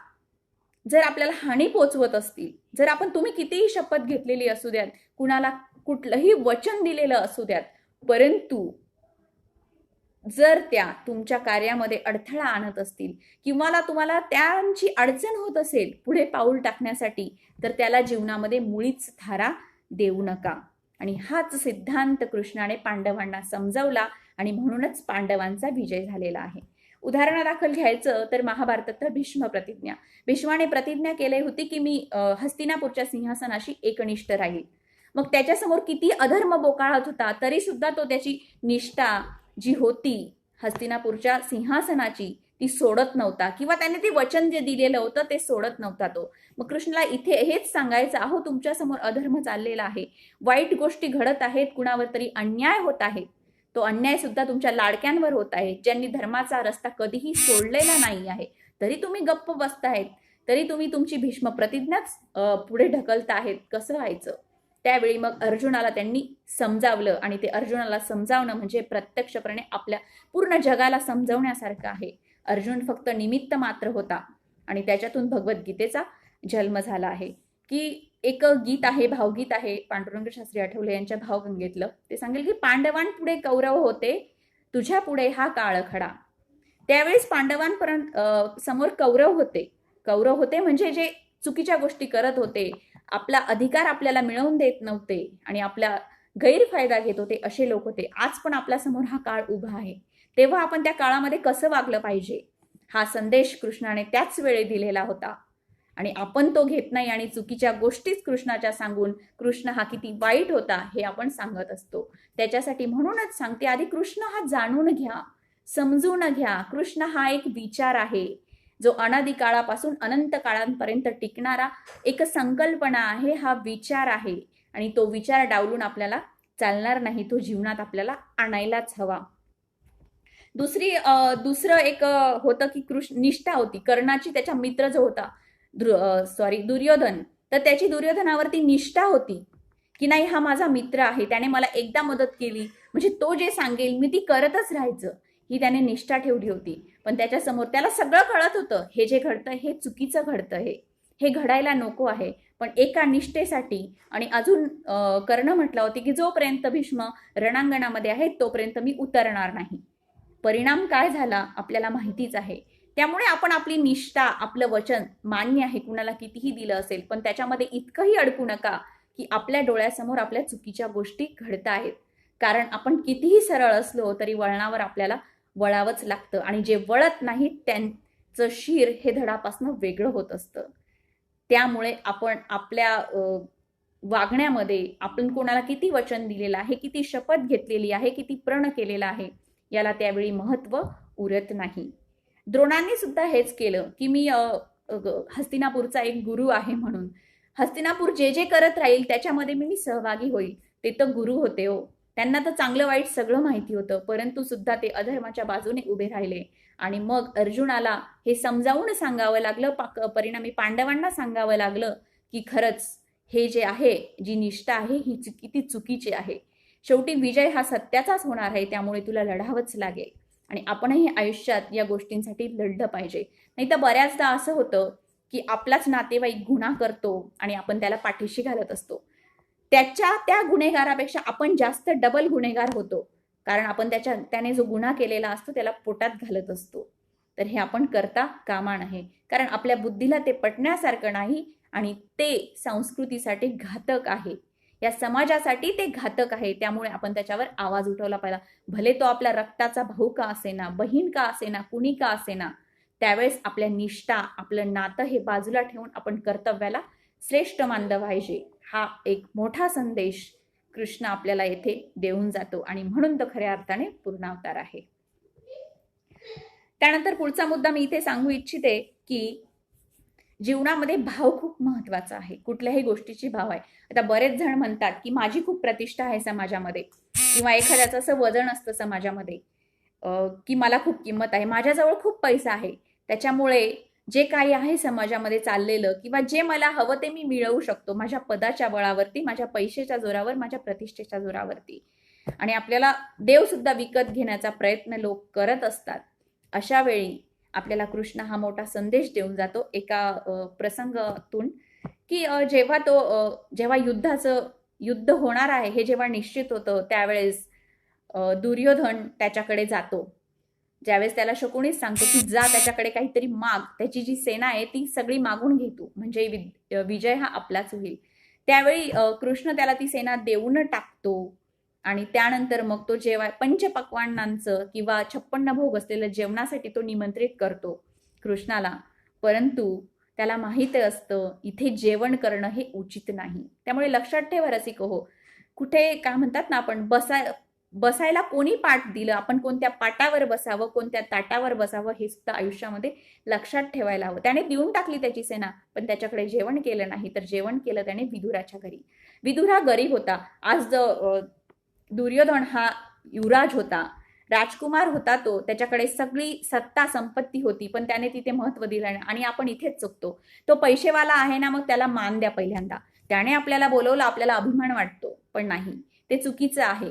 जर आपल्याला हानी पोचवत असतील, जर तुम्ही कितीही शपथ घेतलेली असू द्यात, कुणाला कुठलंही वचन दिलेलं असू द्यात, परंतु जर त्या तुमच्या कार्यामध्ये अडथळा आणत असतील किंवा तुम्हाला त्यांची अडचण होत असेल पुढे पाऊल टाकण्यासाठी, तर त्याला जीवनामध्ये मुळीच थारा देऊ नका. आणि हाच सिद्धांत कृष्णाने पांडवांना समजावला आणि म्हणूनच पांडवांचा विजय झालेला आहे. उदाहरणादाखल घ्यायचं तर महाभारतात भीष्म प्रतिज्ञा. भीष्माने प्रतिज्ञा केली होती की मी हस्तिनापूरच्या सिंहासनाशी एकनिष्ठ राहील. मग त्याच्यासमोर किती अधर्म बोकाळत होता तरी सुद्धा तो त्याची निष्ठा जी होती हस्तिनापूरच्या सिंहासनाची ती सोडत नव्हता किंवा त्याने ते वचन जे दिलेलं होतं ते सोडत नव्हता तो. मग कृष्णाला इथे हेच सांगायचं, अहो तुमच्या समोर अधर्म चाललेला आहे, वाईट गोष्टी घडत आहेत, कुणावर तरी अन्याय होत आहे, तो अन्याय सुद्धा तुमच्या लाडक्यांवर होत आहे, ज्यांनी धर्माचा रस्ता कधीही सोडलेला नाही आहे, तरी तुम्ही गप्प बसताहेत, तरी तुम्ही तुमची भीष्म प्रतिज्ञाच पुढे ढकलता आहेत, कसं व्हायचं. त्यावेळी मग अर्जुनाला त्यांनी समजावलं आणि ते अर्जुनाला समजावणं म्हणजे प्रत्यक्षपणे आपल्या पूर्ण जगाला समजवण्यासारखं आहे. अर्जुन फक्त निमित्त मात्र होता आणि त्याच्यातून भगवद्गीतेचा जन्म झाला आहे. की एक गीत आहे, भावगीत आहे, पांडुरंग शास्त्री आठवले यांच्या भावगंगेतलं. ते सांगेल की पांडवांपुढे कौरव होते, तुझ्या पुढे हा काळ खडा. त्यावेळेस पांडवांपर्यंत समोर कौरव होते म्हणजे जे चुकीच्या गोष्टी करत होते, आपला अधिकार आपल्याला मिळवून देत नव्हते आणि आपला गैरफायदा घेत होते, असे लोक होते. आज पण आपल्या समोर हा काळ उभा आहे, तेव्हा आपण त्या काळामध्ये कसं वागलं पाहिजे हा संदेश कृष्णाने त्याच वेळी दिलेला होता. आणि आपण तो घेत नाही आणि चुकीच्या गोष्टीच कृष्णाच्या सांगून कृष्ण हा किती वाईट होता हे आपण सांगत असतो. त्याच्यासाठी म्हणूनच सांगते, आधी कृष्ण हा जाणून घ्या, समजून घ्या. कृष्ण हा एक विचार आहे जो अनादी काळापासून अनंत काळांपर्यंत टिकणारा एक संकल्पना आहे, हा विचार आहे आणि तो विचार डावलून आपल्याला चालणार नाही, तो जीवनात आपल्याला आणायलाच हवा. दुसरं एक होतं की निष्ठा होती कर्णाची, त्याचा मित्र जो होता दुर्योधन, तर त्याची दुर्योधनावरती निष्ठा होती की नाही हा माझा मित्र आहे, त्याने मला एकदा मदत केली म्हणजे तो जे सांगेल मी ती करतच राहायचं, ही त्याने निष्ठा ठेवली होती. पण त्याच्यासमोर त्याला सगळं कळत होतं, हे जे घडतं हे चुकीचं घडतं, हे घडायला नको आहे. पण एका निष्ठेसाठी आणि अजून कर्ण म्हटलं होती की जोपर्यंत भीष्म रणांगणामध्ये आहे तोपर्यंत मी उतरणार नाही. परिणाम काय झाला आपल्याला माहितीच आहे. त्यामुळे आपण आपली निष्ठा, आपलं वचन मान्य आहे, कुणाला कितीही दिलं असेल, पण त्याच्यामध्ये इतकंही अडकू नका की आपल्या डोळ्यासमोर आपल्या चुकीच्या गोष्टी घडत आहेत. कारण आपण कितीही सरळ असलो तरी वळणावर आपल्याला वळावंच लागतं आणि जे वळत नाहीत त्यांचं शीर हे धडापासनं वेगळं होत असतं. त्यामुळे आपण आपल्या वागण्यामध्ये आपण कोणाला किती वचन दिलेलं आहे, किती शपथ घेतलेली आहे, किती प्रण केलेला आहे, याला त्यावेळी महत्व उरत नाही. द्रोणांनी सुद्धा हेच केलं की मी हस्तिनापूरचा एक गुरु आहे म्हणून हस्तिनापूर जे जे करत राहील त्याच्यामध्ये मी सहभागी होईल. ते तर गुरु होते हो, त्यांना तर चांगलं वाईट सगळं माहिती होतं, परंतु सुद्धा ते अधर्माच्या बाजूने उभे राहिले. आणि मग अर्जुनाला हे समजावून सांगावं लागलं, परिणामी पांडवांना सांगावं लागलं की खरंच हे जे आहे, जी निष्ठा आहे ही किती चुकीची आहे. शेवटी विजय हा सत्याचाच होणार आहे, त्यामुळे तुला लढावंच लागेल. आणि आपणही आयुष्यात या गोष्टींसाठी लढलं पाहिजे. नाही तर बऱ्याचदा असं होतं की आपलाच नातेवाईक गुन्हा करतो आणि आपण त्याला पाठीशी घालत असतो. त्या गुन्हेगारापेक्षा आपण जास्त डबल गुन्हेगार होतो, कारण आपण त्याने जो गुन्हा केलेला असतो त्याला पोटात घालत असतो. तर हे आपण करता कामा नये, कारण आपल्या बुद्धीला ते पटण्यासारखं नाही आणि ते संस्कृतीसाठी घातक आहे, या समाजासाठी ते घातक आहे. त्यामुळे आपण त्याच्यावर आवाज उठवला पाहिजे. भले तो आपला रक्ताचा भाऊ का असेना, बहीण का असेना, कुणी का असेना, त्यावेळेस आपल्या निष्ठा, आपलं नातं हे बाजूला ठेवून आपण कर्तव्याला श्रेष्ठ मानलं पाहिजे. हा एक मोठा संदेश कृष्ण आपल्याला येथे देऊन जातो आणि म्हणून तो खऱ्या अर्थाने पूर्णावतार आहे. त्यानंतर पुढचा मुद्दा मी इथे सांगू इच्छिते की जीवनामध्ये भाव खूप महत्वाचा आहे. कुठल्याही गोष्टीची भाव आहे. आता बरेच जण म्हणतात की माझी खूप प्रतिष्ठा आहे समाजामध्ये, किंवा एखाद्याचं असं वजन असतं समाजामध्ये की मला खूप किंमत आहे, माझ्याजवळ खूप पैसा आहे, त्याच्यामुळे जे काही आहे समाजामध्ये चाललेलं किंवा जे मला हवं ते मी मिळवू शकतो माझ्या पदाच्या बळावरती, माझ्या पैशाच्या जोरावर, माझ्या प्रतिष्ठेच्या जोरावरती. आणि आपल्याला देव सुद्धा विकत घेण्याचा प्रयत्न लोक करत असतात. अशा वेळी आपल्याला कृष्ण हा मोठा संदेश देऊन जातो एका प्रसंगातून की जेव्हा युद्ध होणार आहे हे जेव्हा निश्चित होतं, त्यावेळेस दुर्योधन त्याच्याकडे जातो. ज्यावेळेस त्याला शकुनीच सांगतो की जा त्याच्याकडे काहीतरी माग, त्याची जी सेना आहे ती सगळी मागून घेतो, म्हणजे विजय हा आपलाच होईल. त्यावेळी कृष्ण त्याला ती सेना देऊन टाकतो आणि त्यानंतर मग तो जेव्हा पंचपक्वान्नांचं किंवा 56 भोग असलेलं जेवणासाठी तो निमंत्रित करतो कृष्णाला. परंतु त्याला माहिती असतं इथे जेवण करणं हे उचित नाही. त्यामुळे लक्षात ठेवा रसिक हो, कुठे काय म्हणतात ना आपण, बसायला कोणी पाठ दिलं, आपण कोणत्या पाटावर बसावं, कोणत्या ताटावर बसावं हे सुद्धा आयुष्यामध्ये लक्षात ठेवायला हवं. त्याने देऊन टाकली त्याची सेना, पण त्याच्याकडे जेवण केलं नाही, तर जेवण केलं त्याने विदुराच्या घरी. विदुर हा गरीब होता. आज दुर्योधन हा युवराज होता, राजकुमार होता, तो त्याच्याकडे सगळी सत्ता संपत्ती होती, पण त्याने तिथे महत्व दिलं नाही. आणि आपण इथेच चुकतो. तो पैसेवाला आहे ना, मग त्याला मान द्या पहिल्यांदा. त्याने आपल्याला बोलवलं, आपल्याला अभिमान वाटतो, पण नाही, ते चुकीचं आहे.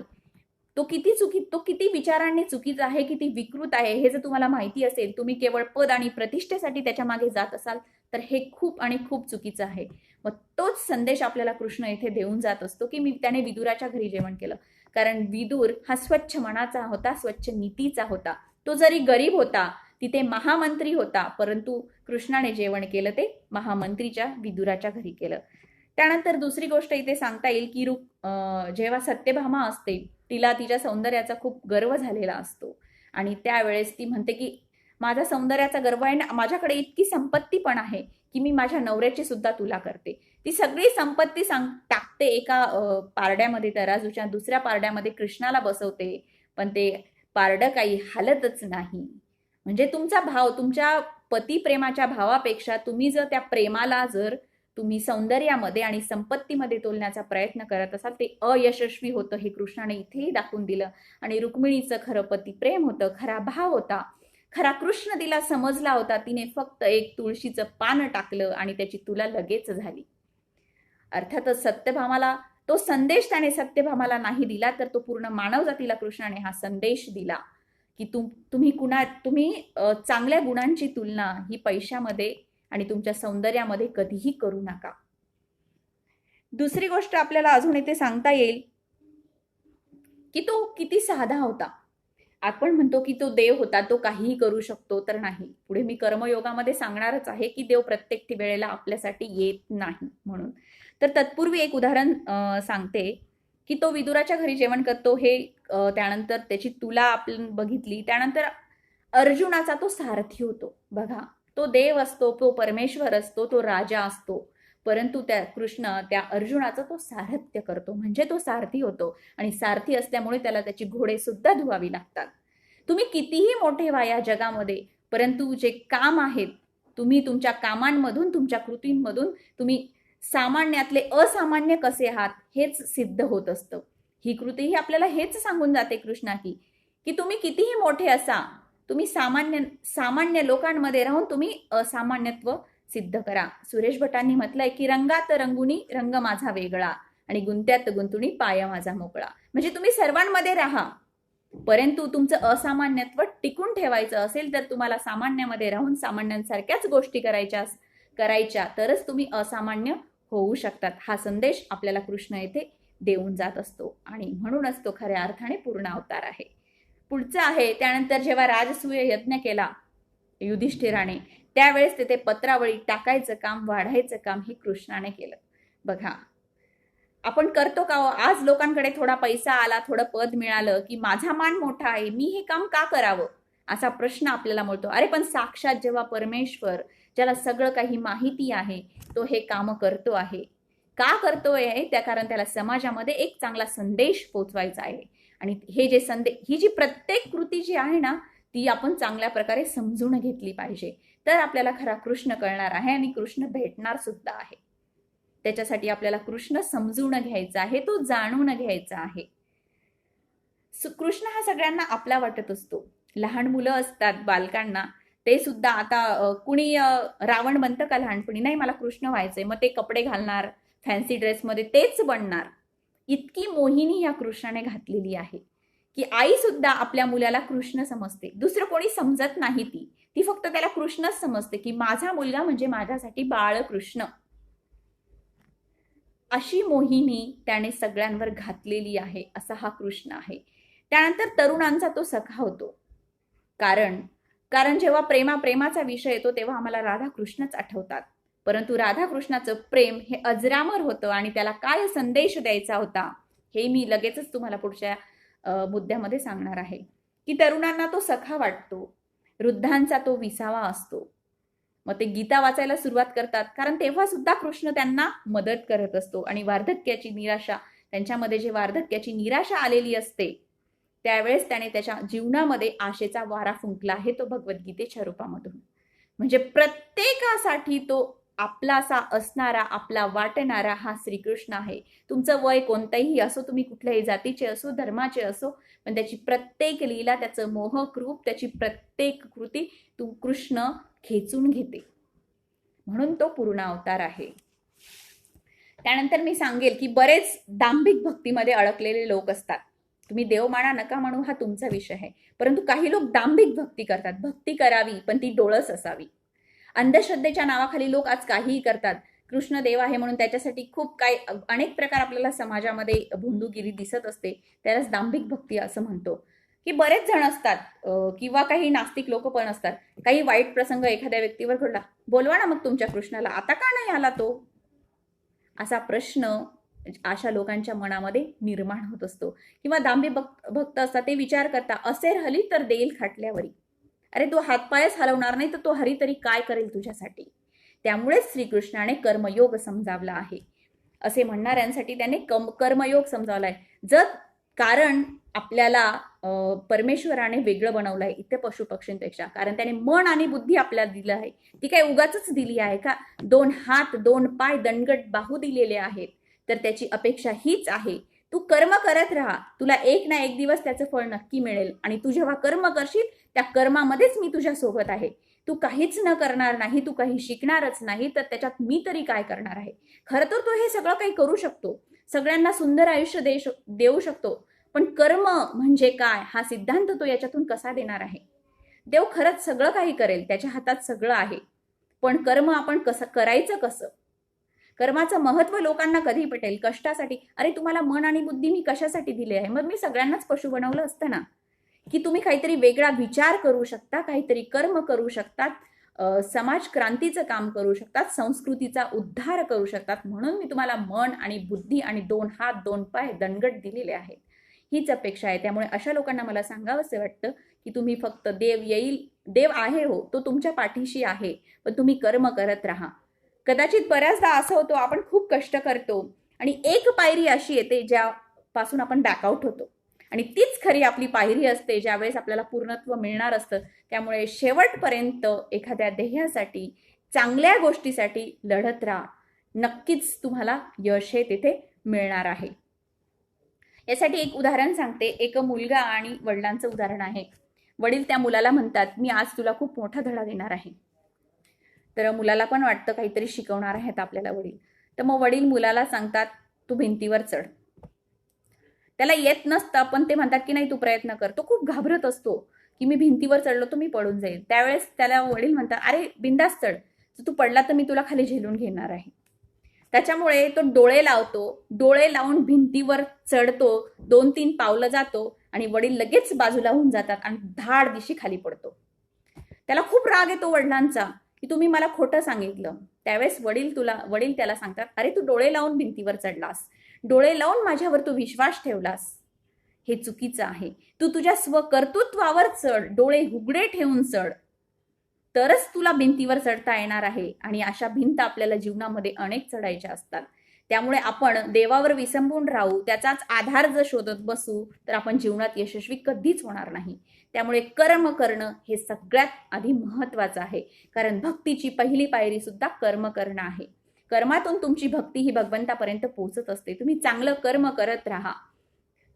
तो किती विचारांनी चुकीचा आहे, किती विकृत आहे हे जर तुम्हाला माहिती असेल, तुम्ही केवळ पद आणि प्रतिष्ठेसाठी त्याच्या मागे जात असाल, तर हे खूप आणि खूप चुकीचं आहे. मग तोच संदेश आपल्याला कृष्ण येथे देऊन जात असतो की त्याने विदुराच्या घरी जेवण केलं. कारण विदुर हा स्वच्छ मनाचा होता, स्वच्छ नीतीचा होता. तो जरी गरीब होता, तिथे महामंत्री होता, परंतु कृष्णाने जेवण केलं ते महामंत्रीच्या विदुराच्या घरी केलं. त्यानंतर दुसरी गोष्ट इथे सांगता येईल की जेव्हा सत्यभामा असते, तिला तिच्या सौंदर्याचा खूप गर्व झालेला असतो आणि त्यावेळेस ती म्हणते की माझा सौंदर्याचा गर्व आहे, माझ्याकडे इतकी संपत्ती पण आहे की मी माझ्या नवऱ्याची सुद्धा तुला करते. ती सगळी संपत्ती टाकते एका पारड्यामध्ये, तराजूच्या दुसऱ्या पारड्यामध्ये कृष्णाला बसवते, पण ते पारडं काही हालतच नाही. म्हणजे तुमचा भाव, तुमच्या पतिप्रेमाच्या भावापेक्षा तुम्ही जर त्या प्रेमाला तुम्ही सौंदर्यामध्ये आणि संपत्तीमध्ये तोलण्याचा प्रयत्न करत असाल, ते अयशस्वी होतं. हे कृष्णाने इथेही दाखवून दिलं. आणि रुक्मिणीचं खरं पतिप्रेम होतं, खरा भाव होता, खरा कृष्ण तिला समजला होता. तिने फक्त एक तुळशीचं पान टाकलं आणि त्याची तुला लगेच झाली. अर्थातच सत्यभामाला तो संदेश त्याने सत्यभामाला नाही दिला, तर तो पूर्ण मानव जातीला कृष्णाने हा संदेश दिला की तुम्ही चांगल्या गुणांची तुलना ही पैशामध्ये आणि तुमच्या सौंदर्यामध्ये कधीही करू नका. दुसरी गोष्ट आपल्याला अजून इथे सांगता येईल की तो किती साधा होता. आपण म्हणतो की तो देव होता, तो काहीही करू शकतो, तर नाही. पुढे मी कर्मयोगामध्ये सांगणारच आहे की देव प्रत्येक वेळेला आपल्यासाठी येत नाही म्हणून. तर तत्पूर्वी एक उदाहरण सांगते की तो विदुराच्या घरी जेवण करतो, हे त्यानंतर त्याची तुला आपण बघितली. त्यानंतर अर्जुनाचा तो सारथी होतो. बघा, तो देव असतो, तो परमेश्वर असतो, तो राजा असतो, परंतु कृष्ण त्या अर्जुनाचा तो सारथ्य करतो, म्हणजे तो सारथी होतो. आणि सारथी असल्यामुळे त्याला त्याची घोडे सुद्धा धुवावी लागतात. तुम्ही कितीही मोठे व्हा या जगामध्ये, परंतु जे काम आहेत, तुम्ही तुमच्या कामांमधून, तुमच्या कृतींमधून तुम्ही सामान्यातले असामान्य कसे आहात हेच सिद्ध होत असतं. ही कृती ही आपल्याला हेच सांगून जाते कृष्णा की तुम्ही कितीही मोठे असा, तुम्ही सामान्य लोकांमध्ये राहून तुम्ही असामान्यत्व सिद्ध करा. सुरेश भटांनी म्हटलंय की रंगात रंगुनी रंग माझा वेगळा आणि गुंत्यात गुंतुनी पाय माझा मोकळा. म्हणजे तुम्ही सर्वांमध्ये राहा, परंतु तुमचं असामान्यत्व टिकून ठेवायचं असेल तर तुम्हाला सामान्यामध्ये राहून सामान्यांसारख्याच गोष्टी करायच्या तरच तुम्ही असामान्य होऊ शकतात. हा संदेश आपल्याला कृष्ण येथे देऊन जात असतो आणि म्हणूनच तो खऱ्या अर्थाने पूर्ण अवतार आहे. पुढचं आहे, त्यानंतर जेव्हा राजसूय यज्ञ केला युधिष्ठिराने, त्यावेळेस तिथे पत्रावळी टाकायचं काम, वाढायचं काम हे कृष्णाने केलं. बघा, आपण करतो का हो? आज लोकांकडे थोडा पैसा आला, थोडं पद मिळालं की माझा मान मोठा आहे, मी हे काम का करावं, असा प्रश्न आपल्याला मिळतो. अरे पण साक्षात जेव्हा परमेश्वर, ज्याला सगळं काही माहिती आहे, तो हे काम करतो आहे. का करतोय? त्या कारण त्याला समाजामध्ये एक चांगला संदेश पोचवायचा आहे. आणि हे जे ही जी प्रत्येक कृती जी आहे ना, ती आपण चांगल्या प्रकारे समजून घेतली पाहिजे. तर आपल्याला खरा कृष्ण कळणार आहे आणि कृष्ण भेटणार सुद्धा आहे. त्याच्यासाठी आपल्याला कृष्ण समजून घ्यायचा आहे, तो जाणून घ्यायचा आहे. कृष्ण हा सगळ्यांना आपला वाटत असतो. लहान मुलं असतात, बालकांना ते सुद्धा आता कुणी रावण बनतं का लहानपणी? नाही, मला कृष्ण व्हायचंय, मग ते कपडे घालणार, फॅन्सी ड्रेसमध्ये तेच बनणार. इतकी मोहिनी या कृष्णाने घातलेली आहे की आई सुद्धा आपल्या मुलाला कृष्ण समजते. दुसरं कोणी समजत नाही, ती फक्त त्याला कृष्णच समजते की माझा मुलगा म्हणजे माझ्यासाठी बाळकृष्ण. अशी मोहिनी त्याने सगळ्यांवर घातलेली आहे, असा हा कृष्ण आहे. त्यानंतर तरुणांचा तो सखा होतो. कारण जेव्हा प्रेमाचा विषय येतो तेव्हा आम्हाला राधाकृष्णच आठवतात. परंतु राधाकृष्णाचं प्रेम हे अजरामर होतं आणि त्याला काय संदेश द्यायचा होता हे मी लगेचच तुम्हाला पुढच्या मुद्द्यामध्ये सांगणार आहे. की तरुणांना तो सखा वाटतो, वृद्धांचा तो विसावा असतो. मग ते गीता वाचायला सुरुवात करतात, कारण तेव्हा सुद्धा कृष्ण त्यांना मदत करत असतो. आणि वार्धक्याची निराशा, त्यांच्यामध्ये जे वार्धक्याची निराशा आलेली असते, त्यावेळेस त्याने त्याच्या जीवनामध्ये आशेचा वारा फुंकला आहे, तो भगवद्गीतेच्या रूपामधून. म्हणजे प्रत्येकासाठी तो आपलासा असणारा, आपला वाटणारा हा श्रीकृष्ण आहे. तुमचं वय कोणतंही असो, तुम्ही कुठल्याही जातीचे असो, धर्माचे असो, पण त्याची प्रत्येक लीला, त्याचं मोहक रूप, त्याची प्रत्येक कृती तू कृष्ण खेचून घेते. म्हणून तो पूर्ण अवतार आहे. त्यानंतर मी सांगेल की बरेच दांभिक भक्तीमध्ये अडकलेले लोक असतात. तुम्ही देव माना नका म्हणू, हा तुमचा विषय आहे. परंतु काही लोक दांभिक भक्ती करतात. भक्ती करावी पण ती डोळस असावी. अंधश्रद्धेच्या नावाखाली लोक आज काहीही करतात. कृष्ण देव आहे म्हणून त्याच्यासाठी खूप काही अनेक प्रकार आपल्याला समाजामध्ये भोंदूगिरी दिसत असते. त्यालाच दांभिक भक्ती असं म्हणतो. की बरेच जण असतात किंवा काही नास्तिक लोक पण असतात. काही वाईट प्रसंग एखाद्या व्यक्तीवर घडला, बोलवा ना मग तुमच्या कृष्णाला, आता का नाही आला तो, असा प्रश्न अशा लोकांच्या मनामध्ये निर्माण होत असतो. किंवा दांभिक भक्त असतात, ते विचार करता असेर हली तर देईल खाटल्यावरी. अरे तो हातपायच हलवणार नाही तर तो हरी तरी काय करेल तुझ्यासाठी. त्यामुळेच श्रीकृष्णाने कर्मयोग समजावला आहे. असे म्हणणाऱ्यांसाठी त्याने कर्मयोग समजावलाय. कारण आपल्याला परमेश्वराने वेगळं बनवलंय इथे पशुपक्षींपेक्षा. कारण त्याने मन आणि बुद्धी आपल्याला दिलं आहे. ती काय उगाचच दिली आहे का? 2 हात 2 पाय दणगट बाहू दिलेले आहेत. तर त्याची अपेक्षा हीच आहे, तू कर्म करत राहा, तुला एक ना एक दिवस त्याचं फळ नक्की मिळेल. आणि तू जेव्हा कर्म करशील त्या कर्मामध्येच मी तुझ्या सोबत आहे. तू काहीच न करणार नाही, तू काही शिकणारच नाही, तर त्याच्यात मी तरी काय करणार आहे. खरं तर तो हे सगळं काही करू शकतो, सगळ्यांना सुंदर आयुष्य देऊ शकतो. पण कर्म म्हणजे काय हा सिद्धांत तो याच्यातून कसा देणार आहे? देव खरंच सगळं काही करेल, त्याच्या हातात सगळं आहे. पण कर्म आपण कसं करायचं, कसं कर्माचं महत्व लोकांना कधी पटेल? कष्टासाठी. अरे तुम्हाला मन आणि बुद्धी मी कशासाठी दिली आहे? मग मी सगळ्यांनाच पशु बनवलं असतं ना. की तुम्ही काहीतरी वेगळा विचार करू शकता, काहीतरी कर्म करू शकतात, समाज क्रांतीचं काम करू शकतात, संस्कृतीचा उद्धार करू शकतात. म्हणून मी तुम्हाला मन आणि बुद्धी आणि 2 हात 2 पाय दणगट दिलेले आहेत. हीच अपेक्षा आहे. त्यामुळे अशा लोकांना मला सांगावंसं वाटतं की तुम्ही फक्त देव येईल, देव आहे हो, तो तुमच्या पाठीशी आहे, पण तुम्ही कर्म करत राहा. कदाचित बऱ्याचदा असं होतं, आपण खूप कष्ट करतो आणि एक पायरी अशी येते ज्यापासून आपण बॅकआउट होतो. आणि तीच खरी आपली पायरी असते, ज्यावेळेस आपल्याला पूर्णत्व मिळणार असतं. त्यामुळे शेवटपर्यंत एखाद्या ध्येयासाठी, चांगल्या गोष्टीसाठी लढत राहा. नक्कीच तुम्हाला यश हे तिथे मिळणार आहे. यासाठी एक उदाहरण सांगते. एक मुलगा आणि वडिलांचं उदाहरण आहे. वडील त्या मुलाला म्हणतात, मी आज तुला खूप मोठा धडा देणार आहे. तर मुलाला पण वाटतं काहीतरी शिकवणार आहेत आपल्याला वडील. तर मग वडील मुलाला सांगतात, तू भिंतीवर चढ. त्याला येत नसतं, पण ते म्हणतात की नाही तू प्रयत्न कर. तो खूप घाबरत असतो की मी भिंतीवर चढलो तर मी पडून जाईल. त्यावेळेस त्याला वडील म्हणतात, अरे बिंदास चढ, तू पडला तर मी तुला खाली झेलून घेणार आहे. त्याच्यामुळे तो डोळे लावतो, डोळे लावून भिंतीवर चढतो, 2-3 पावलं जातो आणि वडील लगेच बाजूला होऊन जातात आणि धाड दिशी खाली पडतो. त्याला खूप राग येतो वडिलांचा की तुम्ही मला खोटं सांगितलं. त्यावेळेस वडील त्याला सांगतात, अरे तू डोळे लावून भिंतीवर चढलास, डोळे लावून माझ्यावर तू विश्वास ठेवलास, हे चुकीचं आहे. तू तुझ्या स्वकर्तृत्वावर चढ, डोळे उघडे ठेवून चढ, तरच तुला भिंतीवर चढता येणार आहे. आणि अशा भिंत आपल्याला जीवनामध्ये अनेक चढायच्या असतात. त्यामुळे आपण देवावर विसंबून राहू, त्याचाच आधार जर शोधत बसू तर आपण जीवनात यशस्वी कधीच होणार नाही. त्यामुळे कर्म करणं हे सगळ्यात आधी महत्वाचं आहे. कारण भक्तीची पहिली पायरी सुद्धा कर्म करणं आहे. कर्मातून तुमची भक्ती ही भगवंतापर्यंत पोहोचत असते. तुम्ही चांगलं कर्म करत राहा.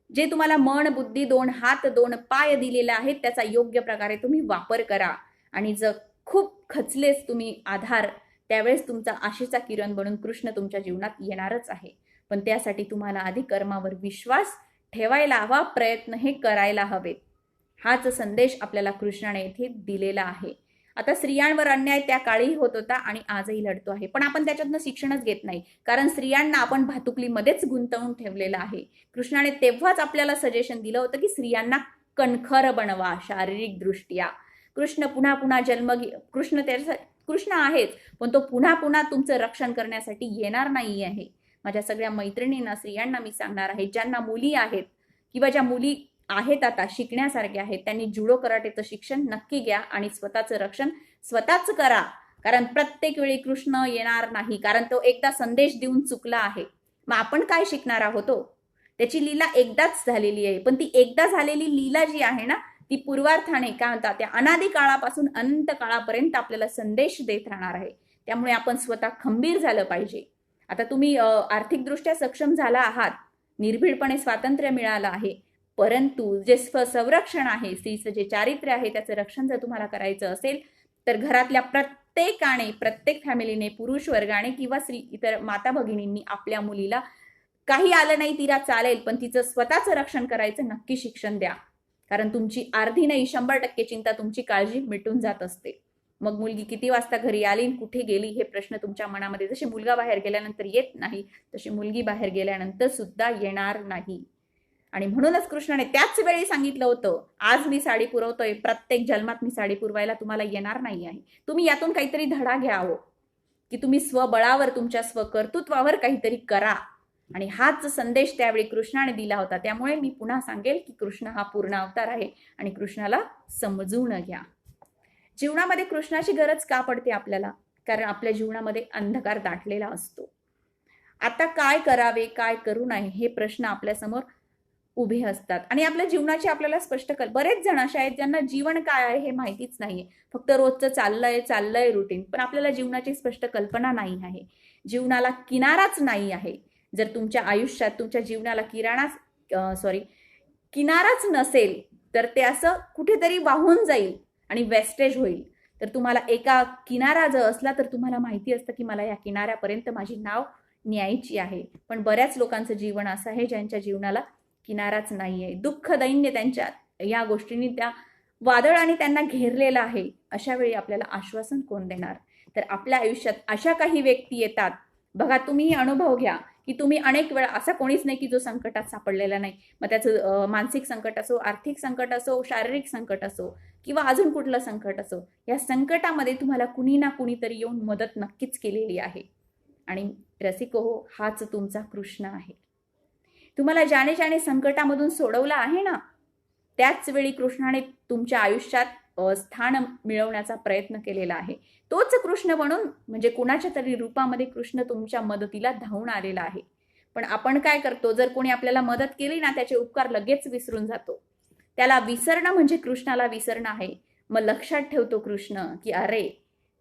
जे तुम्हाला मन, बुद्धी, 2 हात 2 पाय दिलेले आहेत त्याचा योग्य प्रकारे तुम्ही वापर करा. आणि जर खूप खचलेच तुम्ही आधार, त्यावेळेस तुमचा आशेचा किरण बनून कृष्ण तुमच्या जीवनात येणारच आहे. पण त्यासाठी तुम्हाला आधी कर्मावर विश्वास ठेवायला हवा, प्रयत्न हे करायला हवेत. हाच संदेश आपल्याला कृष्णाने येथे दिलेला आहे. आता स्त्रियांवर अन्याय त्या काळीही होत होता आणि आजही लढतो आहे, पण आपण त्याच्यातनं शिक्षणच घेत नाही. कारण स्त्रियांना आपण भातुकलीमध्येच गुंतवून ठेवलेलं आहे. कृष्णाने तेव्हाच आपल्याला सजेशन दिलं होतं की स्त्रियांना कणखर बनवा शारीरिक दृष्ट्या. कृष्ण पुन्हा पुन्हा कृष्ण आहेच, पण तो पुन्हा पुन्हा तुमचं रक्षण करण्यासाठी येणार नाही आहे. माझ्या सगळ्या मैत्रिणींना, स्त्रियांना मी सांगणार आहे, ज्यांना मुली आहेत किंवा ज्या मुली आहेत आता शिकण्यासारख्या आहेत, त्यांनी जुडो कराटेचं शिक्षण नक्की घ्या आणि स्वतःचं रक्षण स्वतःच करा. कारण प्रत्येक वेळी कृष्ण येणार नाही, कारण तो एकदा संदेश देऊन चुकला आहे. मग आपण काय शिकणार आहोत? त्याची लीला एकदाच झालेली आहे, पण ती एकदा झालेली लीला जी आहे ना, ती पूर्वार्थाने काय म्हणतात, त्या अनादी काळापासून अनंत काळापर्यंत आपल्याला संदेश देत राहणार आहे. त्यामुळे आपण स्वतः खंबीर झालं पाहिजे. आता तुम्ही आर्थिकदृष्ट्या सक्षम झाला आहात, निर्भीडपणे स्वातंत्र्य मिळालं आहे, परंतु जे स्वसंरक्षण आहे, स्त्रीचं जे चारित्र्य आहे, त्याचं रक्षण जर तुम्हाला करायचं असेल तर घरातल्या प्रत्येकाने, प्रत्येक फॅमिलीने, पुरुष वर्गाने किंवा इतर माता भगिनींनी आपल्या मुलीला काही आलं नाही तिला चालेल, पण तिचं स्वतःचं रक्षण करायचं नक्की शिक्षण द्या. कारण तुमची अर्धी नाही 100% चिंता, तुमची काळजी मिटून जात असते. मग मुलगी किती वाजता घरी आली, कुठे गेली, हे प्रश्न तुमच्या मनामध्ये जसे मुलगा बाहेर गेल्यानंतर येत नाही, तशी मुलगी बाहेर गेल्यानंतर सुद्धा येणार नाही. आणि म्हणूनच कृष्णाने त्याच वेळी सांगितलं होतं, आज मी साडी पुरवतोय, प्रत्येक जन्मात मी साडी पुरवायला तुम्हाला येणार नाही आहे. तुम्ही यातून काहीतरी धडा घ्यावं की तुम्ही स्वबळावर, तुमच्या स्वकर्तृत्वावर काहीतरी करा. आणि हाच संदेश त्यावेळी कृष्णाने दिला होता. त्यामुळे मी पुन्हा सांगेल की कृष्ण हा पूर्ण अवतार आहे आणि कृष्णाला समजून घ्या. जीवनामध्ये कृष्णाची गरज का पडते आपल्याला? कारण आपल्या जीवनामध्ये अंधकार दाटलेला असतो. आता काय करावे, काय करू नये, हे प्रश्न आपल्यासमोर उभे असतात आणि आपल्या जीवनाची आपल्याला स्पष्ट बरेच जण असे आहेत ज्यांना जीवन काय आहे हे माहितीच नाहीये. फक्त रोजचं चाललंय रुटीन, पण आपल्याला जीवनाची स्पष्ट कल्पना नाही आहे. जीवनाला किनाराच नाही आहे. जर तुमच्या आयुष्यात तुमच्या जीवनाला किनाराच नसेल तर ते असं कुठेतरी वाहून जाईल आणि वेस्टेज होईल. तर तुम्हाला एका किनारा जर असला तर तुम्हाला माहिती असतं की मला या किनाऱ्यापर्यंत माझी नाव न्यायची आहे. पण बऱ्याच लोकांचं जीवन असं आहे ज्यांच्या जीवनाला किनाराच नाहीये. दुःख दैन्य त्यांच्या या गोष्टींनी त्या वादळाने त्यांना घेरलेलं आहे. अशा वेळी आपल्याला आश्वासन कोण देणार? तर आपल्या आयुष्यात अशा काही व्यक्ती येतात. बघा, तुम्ही अनुभव घ्या की तुम्ही अनेक वेळा, असा कोणीच नाही की जो संकटात सापडलेला नाही. मग त्याचं मानसिक संकट असो, आर्थिक संकट असो, शारीरिक संकट असो किंवा अजून कुठलं संकट असो, या संकटामध्ये तुम्हाला कुणी ना कुणीतरी येऊन मदत नक्कीच केलेली आहे. आणि रसिको हो, हाच तुमचा कृष्ण आहे. तुम्हाला ज्याने संकटामधून सोडवलं आहे ना, त्याच वेळी कृष्णाने तुमच्या आयुष्यात स्थान मिळवण्याचा प्रयत्न केलेला आहे. तोच कृष्ण म्हणून, म्हणजे कुणाच्या तरी रूपामध्ये कृष्ण तुमच्या मदतीला धावून आलेला आहे. पण आपण काय करतो, जर कोणी आपल्याला मदत केली ना, त्याचे उपकार लगेच विसरून जातो. त्याला विसरणं म्हणजे कृष्णाला विसरणं आहे. मग लक्षात ठेवतो कृष्ण की अरे,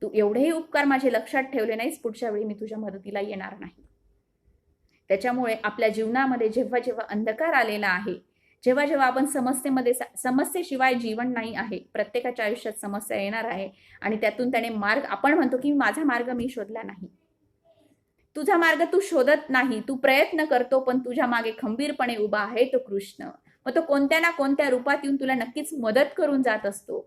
तू एवढेही उपकार माझे लक्षात ठेवले नाहीस, पुढच्या वेळी मी तुझ्या मदतीला येणार नाही. त्याच्यामुळे आपल्या जीवनामध्ये जेव्हा जेव्हा अंधकार आलेला आहे, जेव्हा जेव्हा आपण समस्येशिवाय जीवन नाही आहे, प्रत्येकाच्या आयुष्यात समस्या येणार आहे आणि त्यातून त्याने मार्ग, आपण म्हणतो की माझा मार्ग मी शोधला नाही. तुझा मार्ग तू शोधत नाही, तू प्रयत्न करतो, पण तुझ्या मागे खंबीरपणे उभा आहे तो कृष्ण. मग तो कोणत्या ना कोणत्या रूपात येऊन तुला नक्कीच मदत करून जात असतो.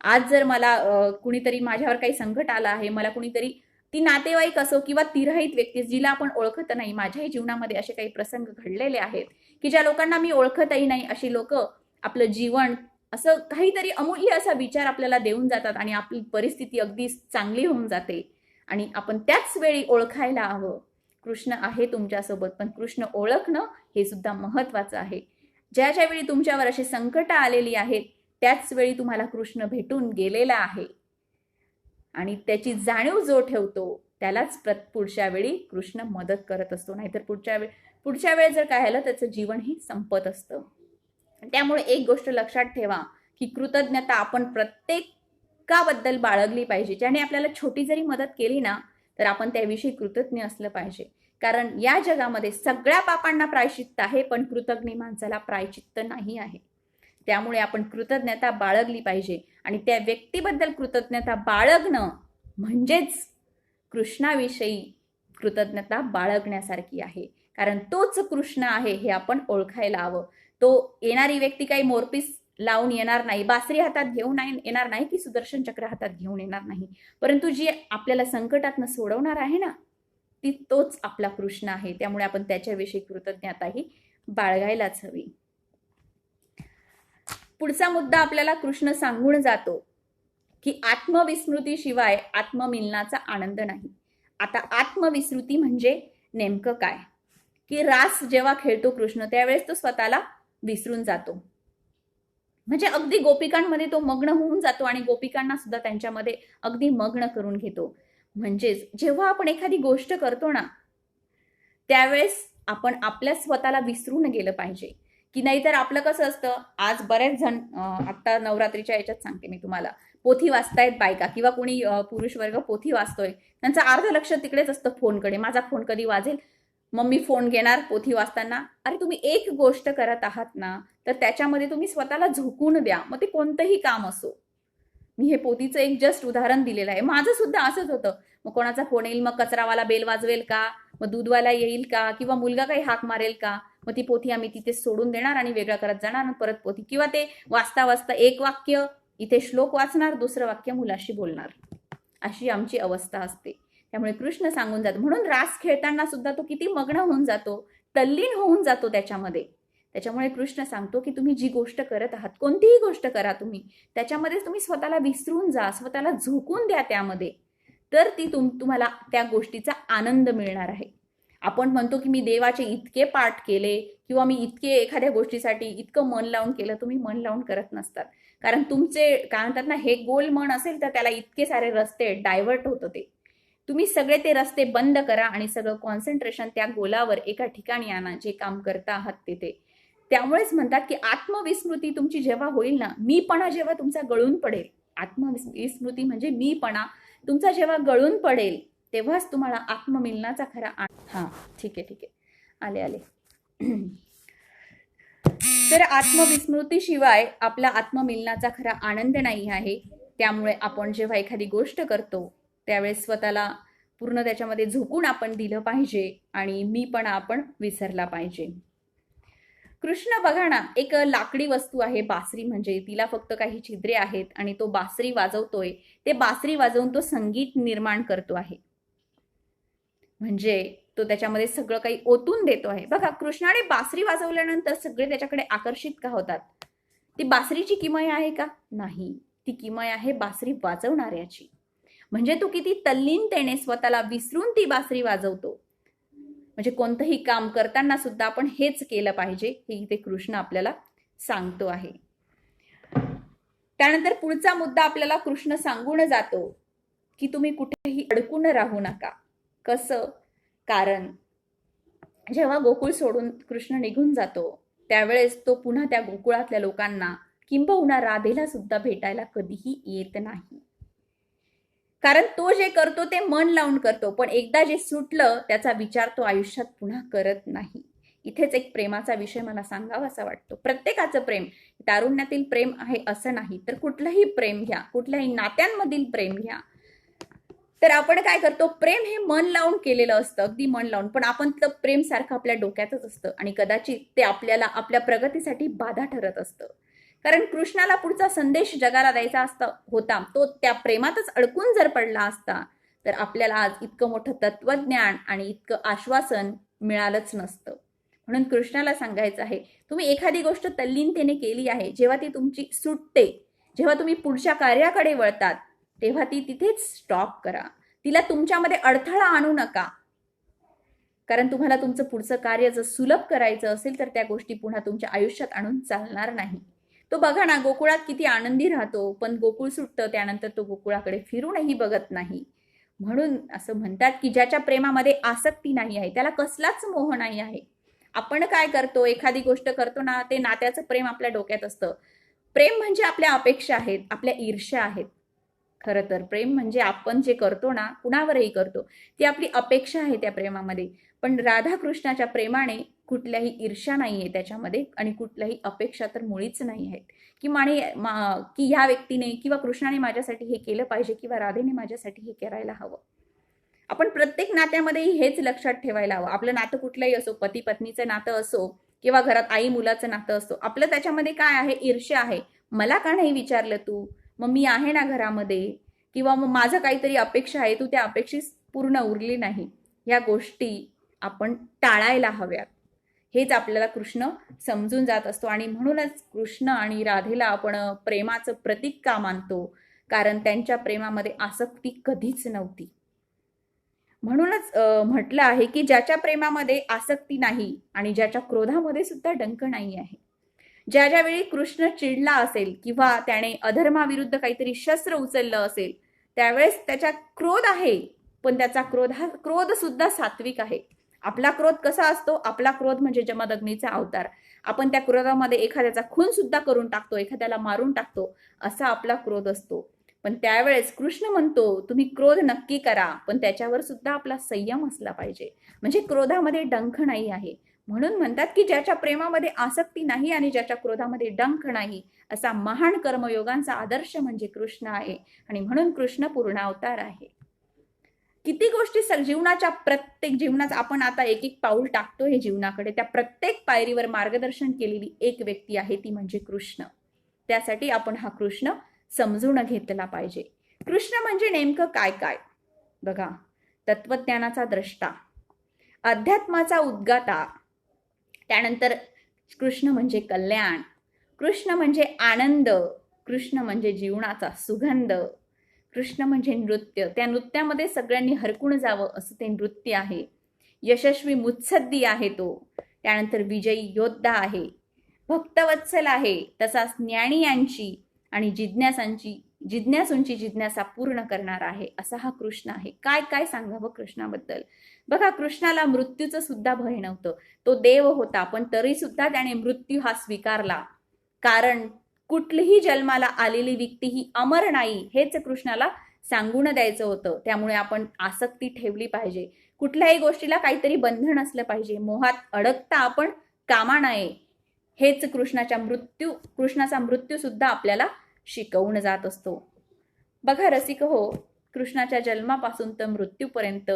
आज जर मला कुणीतरी, माझ्यावर काही संकट आलं आहे, मला कुणीतरी, ती नातेवाईक असो किंवा तिरहित व्यक्ती जिला आपण ओळखत नाही, माझ्याही जीवनामध्ये असे काही प्रसंग घडलेले आहेत की ज्या लोकांना मी ओळखतही नाही, अशी लोक आपलं जीवन असं काहीतरी अमूल्य असा विचार आपल्याला देऊन जातात आणि आपली परिस्थिती अगदी चांगली होऊन जाते. आणि आपण त्याच वेळी ओळखायला हवं, कृष्ण आहे तुमच्यासोबत, पण कृष्ण ओळखणं हे सुद्धा महत्वाचं आहे. ज्या ज्या वेळी तुमच्यावर असे संकट आलेली आहेत, त्याच वेळी तुम्हाला कृष्ण भेटून गेलेला आहे आणि त्याची जाणीव जो ठेवतो त्यालाच पुढच्या वेळी कृष्ण मदत करत असतो. नाहीतर पुढच्या वेळेस जर काय झालं त्याचं जीवनही संपत असतं. त्यामुळे एक गोष्ट लक्षात ठेवा की कृतज्ञता आपण प्रत्येकाबद्दल बाळगली पाहिजे. ज्याने आपल्याला छोटी जरी मदत केली ना तर आपण त्याविषयी कृतज्ञ असलं पाहिजे. कारण या जगामध्ये सगळ्या पापांना प्रायश्चित्त आहे, पण कृतज्ञ माणसाला प्रायश्चित्त नाही आहे. त्यामुळे आपण कृतज्ञता बाळगली पाहिजे आणि त्या व्यक्तीबद्दल कृतज्ञता बाळगणं म्हणजेच कृष्णाविषयी कृतज्ञता बाळगण्यासारखी आहे. कारण तोच कृष्ण आहे हे आपण ओळखायला हवं. तो येणारी व्यक्ती काही मोरपीस लावून येणार नाही, बासरी हातात घेऊन येणार नाही, की सुदर्शन चक्र हातात घेऊन येणार नाही, परंतु जी आपल्याला संकटातनं सोडवणार आहे ना ती तोच आपला कृष्ण आहे. त्यामुळे आपण त्याच्याविषयी कृतज्ञताही बाळगायलाच हवी. पुढचा मुद्दा आपल्याला कृष्ण सांगून जातो की आत्मविस्मृतीशिवाय आत्ममिलनाचा आनंद नाही. आता आत्मविस्मृती म्हणजे नेमकं काय, की रास जेव्हा खेळतो कृष्ण त्यावेळेस तो स्वतःला विसरून जातो. म्हणजे अगदी गोपिकांमध्ये तो मग्न होऊन जातो आणि गोपिकांना सुद्धा त्यांच्यामध्ये अगदी मग्न करून घेतो. म्हणजेच जेव्हा आपण एखादी गोष्ट करतो ना त्यावेळेस आपण आपल्या स्वतःला विसरून गेलं पाहिजे. की नाहीतर आपलं कसं असतं, आज बरेच जण आता नवरात्रीच्या याच्यात सांगते मी तुम्हाला, पोथी वाचतायत बायका किंवा कोणी पुरुष वर्ग पोथी वाचतोय, त्यांचं अर्ध लक्ष तिकडेच असतं फोनकडे. माझा फोन कधी वाजेल, मम्मी फोन घेणार पोथी वाचताना. अरे तुम्ही एक गोष्ट करत आहात ना तर त्याच्यामध्ये तुम्ही स्वतःला झोकून द्या, मग ते कोणतंही काम असो. मी हे पोथीचं एक जस्ट उदाहरण दिलेलं आहे. माझं सुद्धा असंच होतं. मग कोणाचा फोन येईल, मग कचरावाला बेल वाजवेल का, मग दूधवाला येईल का, किंवा मुलगा काही हाक मारेल का, मग ती पोथी आम्ही तिथे सोडून देणार आणि वेगळं करत जाणार आणि परत पोथी, किंवा ते वाचता वाचता एक वाक्य इथे श्लोक वाचणार, दुसरं वाक्य मुलाशी बोलणार, अशी आमची अवस्था असते. त्यामुळे कृष्ण सांगून जातो. म्हणून रास खेळताना सुद्धा तो किती मग्न होऊन जातो, तल्लीन होऊन जातो त्याच्यामध्ये. त्याच्यामुळे कृष्ण सांगतो की तुम्ही जी गोष्ट करत आहात, कोणतीही गोष्ट करा तुम्ही, त्याच्यामध्ये तुम्ही स्वतःला विसरून जा, स्वतःला झोकून द्या त्यामध्ये, तर ती तुम्हाला त्या गोष्टीचा आनंद मिळणार आहे. आपण म्हणतो की मी देवाचे इतके पाठ केले किंवा मी इतके एखाद्या गोष्टीसाठी इतकं मन लावून केलं. तुम्ही मन लावून करत नसतात. कारण तुमचे काय म्हणतात ना, हे गोल मन असेल तर त्याला इतके सारे रस्ते डायव्हर्ट होतं. ते तुम्ही सगळे ते रस्ते बंद करा आणि सगळं कॉन्सन्ट्रेशन त्या गोलावर एका ठिकाणी आणा, जे काम करता आहात तिथे. त्यामुळेच म्हणतात की आत्मविस्मृती तुमची जेव्हा होईल ना, मीपणा जेव्हा तुमचा गळून पडेल, आत्मविस्मृती म्हणजे मीपणा तुमचा जेव्हा गळून पडेल तेव्हाच तुम्हाला आत्ममिलनाचा खरा हा ठीक आहे आले तर आत्मविस्मृतीशिवाय आपला आत्ममिलनाचा खरा आनंद नाही आहे. त्यामुळे आपण जेव्हा एखादी गोष्ट करतो त्यावेळेस स्वतःला पूर्ण त्याच्यामध्ये झोकून आपण दिलं पाहिजे आणि मीपणा आपण विसरला पाहिजे. कृष्ण बघा ना, एक लाकडी वस्तू आहे बासरी, म्हणजे तिला फक्त काही छिद्रे आहेत आणि तो बासरी वाजवतोय. ते बासरी वाजवून तो संगीत निर्माण करतो आहे, म्हणजे तो त्याच्यामध्ये सगळं काही ओतून देतो आहे. बघा, कृष्णाने बासरी वाजवल्यानंतर सगळे त्याच्याकडे आकर्षित का होतात? ती बासरीची किमया आहे का? नाही, ती किमया आहे बासरी वाजवणाऱ्याची. म्हणजे तो किती तल्लीनतेने स्वतःला विसरून ती बासरी वाजवतो. म्हणजे कोणतंही काम करताना सुद्धा आपण हेच केलं पाहिजे, हे इथे कृष्ण आपल्याला सांगतो आहे. त्यानंतर पुढचा मुद्दा आपल्याला कृष्ण सांगून जातो की तुम्ही कुठेही अडकून राहू नका. कसं? कारण जेव्हा गोकुळ सोडून कृष्ण निघून जातो त्यावेळेस तो पुन्हा त्या गोकुळातल्या लोकांना किंबहुना राधेला सुद्धा भेटायला कधीही येत नाही. कारण तो जे करतो ते मन लावून करतो, पण एकदा जे सुटलं त्याचा विचार तो आयुष्यात पुन्हा करत नाही. इथेच एक प्रेमाचा विषय मला सांगावा असा वाटतो. प्रत्येकाचं प्रेम, तारुण्यातील प्रेम आहे असं नाही, तर कुठलंही प्रेम घ्या, कुठल्याही नात्यांमधील प्रेम घ्या, तर आपण काय करतो, प्रेम हे मन लावून केलेलं असतं, अगदी मन लावून. पण आपण तर प्रेम सारखं आपल्या डोक्यातच असतं आणि कदाचित ते आपल्याला आपल्या प्रगतीसाठी बाधा ठरत असतं. कारण कृष्णाला पुढचा संदेश जगाला द्यायचा होता, तो त्या प्रेमातच अडकून जर पडला असता तर आपल्याला आज इतकं मोठं तत्वज्ञान आणि इतकं आश्वासन मिळालंच नसतं. म्हणून कृष्णाला सांगायचं आहे, तुम्ही एखादी गोष्ट तल्लीनतेने केली आहे, जेव्हा ती तुमची सुटते, जेव्हा तुम्ही पुढच्या कार्याकडे वळतात, तेव्हा ती तिथेच स्टॉप करा. तिला तुमच्यामध्ये अडथळा आणू नका. कारण तुम्हाला तुमचं पुढचं कार्य जर सुलभ करायचं असेल तर त्या गोष्टी पुन्हा तुमच्या आयुष्यात आणून चालणार नाही. तो बघा ना, गोकुळात किती आनंदी राहतो, पण गोकुळ सुटतं त्यानंतर तो गोकुळाकडे फिरूनही बघत नाही. म्हणून असं म्हणतात की ज्याच्या प्रेमामध्ये आसक्ती नाही आहे त्याला कसलाच मोह नाही आहे. आपण काय करतो, एखादी गोष्ट करतो ना, ते नात्याचं प्रेम आपल्या डोक्यात असतं. प्रेम म्हणजे आपल्या अपेक्षा आहेत, आपल्या ईर्ष्या आहेत. खरं तर प्रेम म्हणजे आपण जे करतो ना, कुणावरही करतो, ती आपली अपेक्षा आहे त्या प्रेमामध्ये. पण राधाकृष्णाच्या प्रेमाने कुठल्याही ईर्ष्या नाहीये त्याच्यामध्ये आणि कुठल्याही अपेक्षा तर मुळीच नाही आहेत. की ह्या व्यक्तीने किंवा कृष्णाने माझ्यासाठी हे केलं पाहिजे किंवा राधेने माझ्यासाठी हे करायला हवं. आपण प्रत्येक नात्यामध्येही हेच लक्षात ठेवायला हवं. आपलं नातं कुठलंही असो, पती पत्नीचं नातं असो किंवा घरात आई मुलाचं नातं असो, आपलं त्याच्यामध्ये काय आहे, ईर्ष्या आहे. मला का नाही विचारलं तू, मग मी आहे ना घरामध्ये, किंवा मग माझं काहीतरी अपेक्षा आहे, तू त्या अपेक्षेस पूर्ण उरली नाही. या गोष्टी आपण टाळायला हव्यात. हेच आपल्याला कृष्ण समजून जात असतो आणि म्हणूनच कृष्ण आणि राधेला आपण प्रेमाचं प्रतीक का मानतो, कारण त्यांच्या प्रेमामध्ये आसक्ती कधीच नव्हती. म्हणूनच म्हटलं आहे की ज्याच्या प्रेमामध्ये आसक्ती नाही आणि ज्याच्या क्रोधामध्ये सुद्धा डंक नाही आहे. ज्यावेळी कृष्ण चिडला असेल किंवा त्याने अधर्माविरुद्ध काहीतरी शस्त्र उचललं असेल, त्यावेळेस त्याचा क्रोध आहे, पण त्याचा क्रोध सुद्धा सात्विक आहे. आपला क्रोध कसा असतो, आपला क्रोध म्हणजे जमदग्नीचा अवतार. आपण त्या क्रोधामध्ये एखाद्याचा खून सुद्धा करून टाकतो, एखाद्याला मारून टाकतो, असा आपला क्रोध असतो. पण त्यावेळेस कृष्ण म्हणतो तुम्ही क्रोध नक्की करा, पण त्याच्यावर सुद्धा आपला संयम असला पाहिजे. म्हणजे क्रोधामध्ये डंख नाही आहे. म्हणून म्हणतात की ज्याच्या प्रेमामध्ये आसक्ती नाही आणि ज्याच्या क्रोधामध्ये डंख नाही, असा महान कर्मयोगांचा आदर्श म्हणजे कृष्ण आहे. आणि म्हणून कृष्ण पूर्णावतार आहे. किती गोष्टी जीवनाचा आपण आता एक एक पाऊल टाकतोय जीवनाकडे, त्या प्रत्येक पायरीवर मार्गदर्शन केलेली एक व्यक्ती आहे, ती म्हणजे कृष्ण. त्यासाठी आपण हा कृष्ण समजून घेतला पाहिजे. कृष्ण म्हणजे नेमकं काय काय बघा, तत्वज्ञानाचा द्रष्टा, अध्यात्माचा उद्गाता, त्यानंतर कृष्ण म्हणजे कल्याण, कृष्ण म्हणजे आनंद, कृष्ण म्हणजे जीवनाचा सुगंध, कृष्ण म्हणजे नृत्य, त्या नृत्यामध्ये सगळ्यांनी हरकून जावं असं ते नृत्य आहे. यशस्वी मुत्सद्दी आहे तो, त्यानंतर विजयी योद्धा आहे, भक्तवत्सल आहे, तसाच ज्ञानियांची आणि जिज्ञासूंची जिज्ञासा पूर्ण करणार आहे, असा हा कृष्ण आहे. काय काय सांगावं कृष्णाबद्दल. बघा, कृष्णाला मृत्यूचं सुद्धा भय नव्हतं. तो देव होता, पण तरी सुद्धा त्याने मृत्यू हा स्वीकारला. कारण कुठलीही जन्माला आलेली व्यक्ती ही अमर नाही, हेच कृष्णाला सांगून द्यायचं होतं. त्यामुळे आपण आसक्ती ठेवली पाहिजे. कुठल्याही गोष्टीला काहीतरी बंधन असलं पाहिजे. मोहात अडकता आपण कामा नये. हेच कृष्णाचा मृत्यू सुद्धा आपल्याला शिकवून जात असतो. बघा रसिक हो, कृष्णाच्या जन्मापासून तर मृत्यूपर्यंत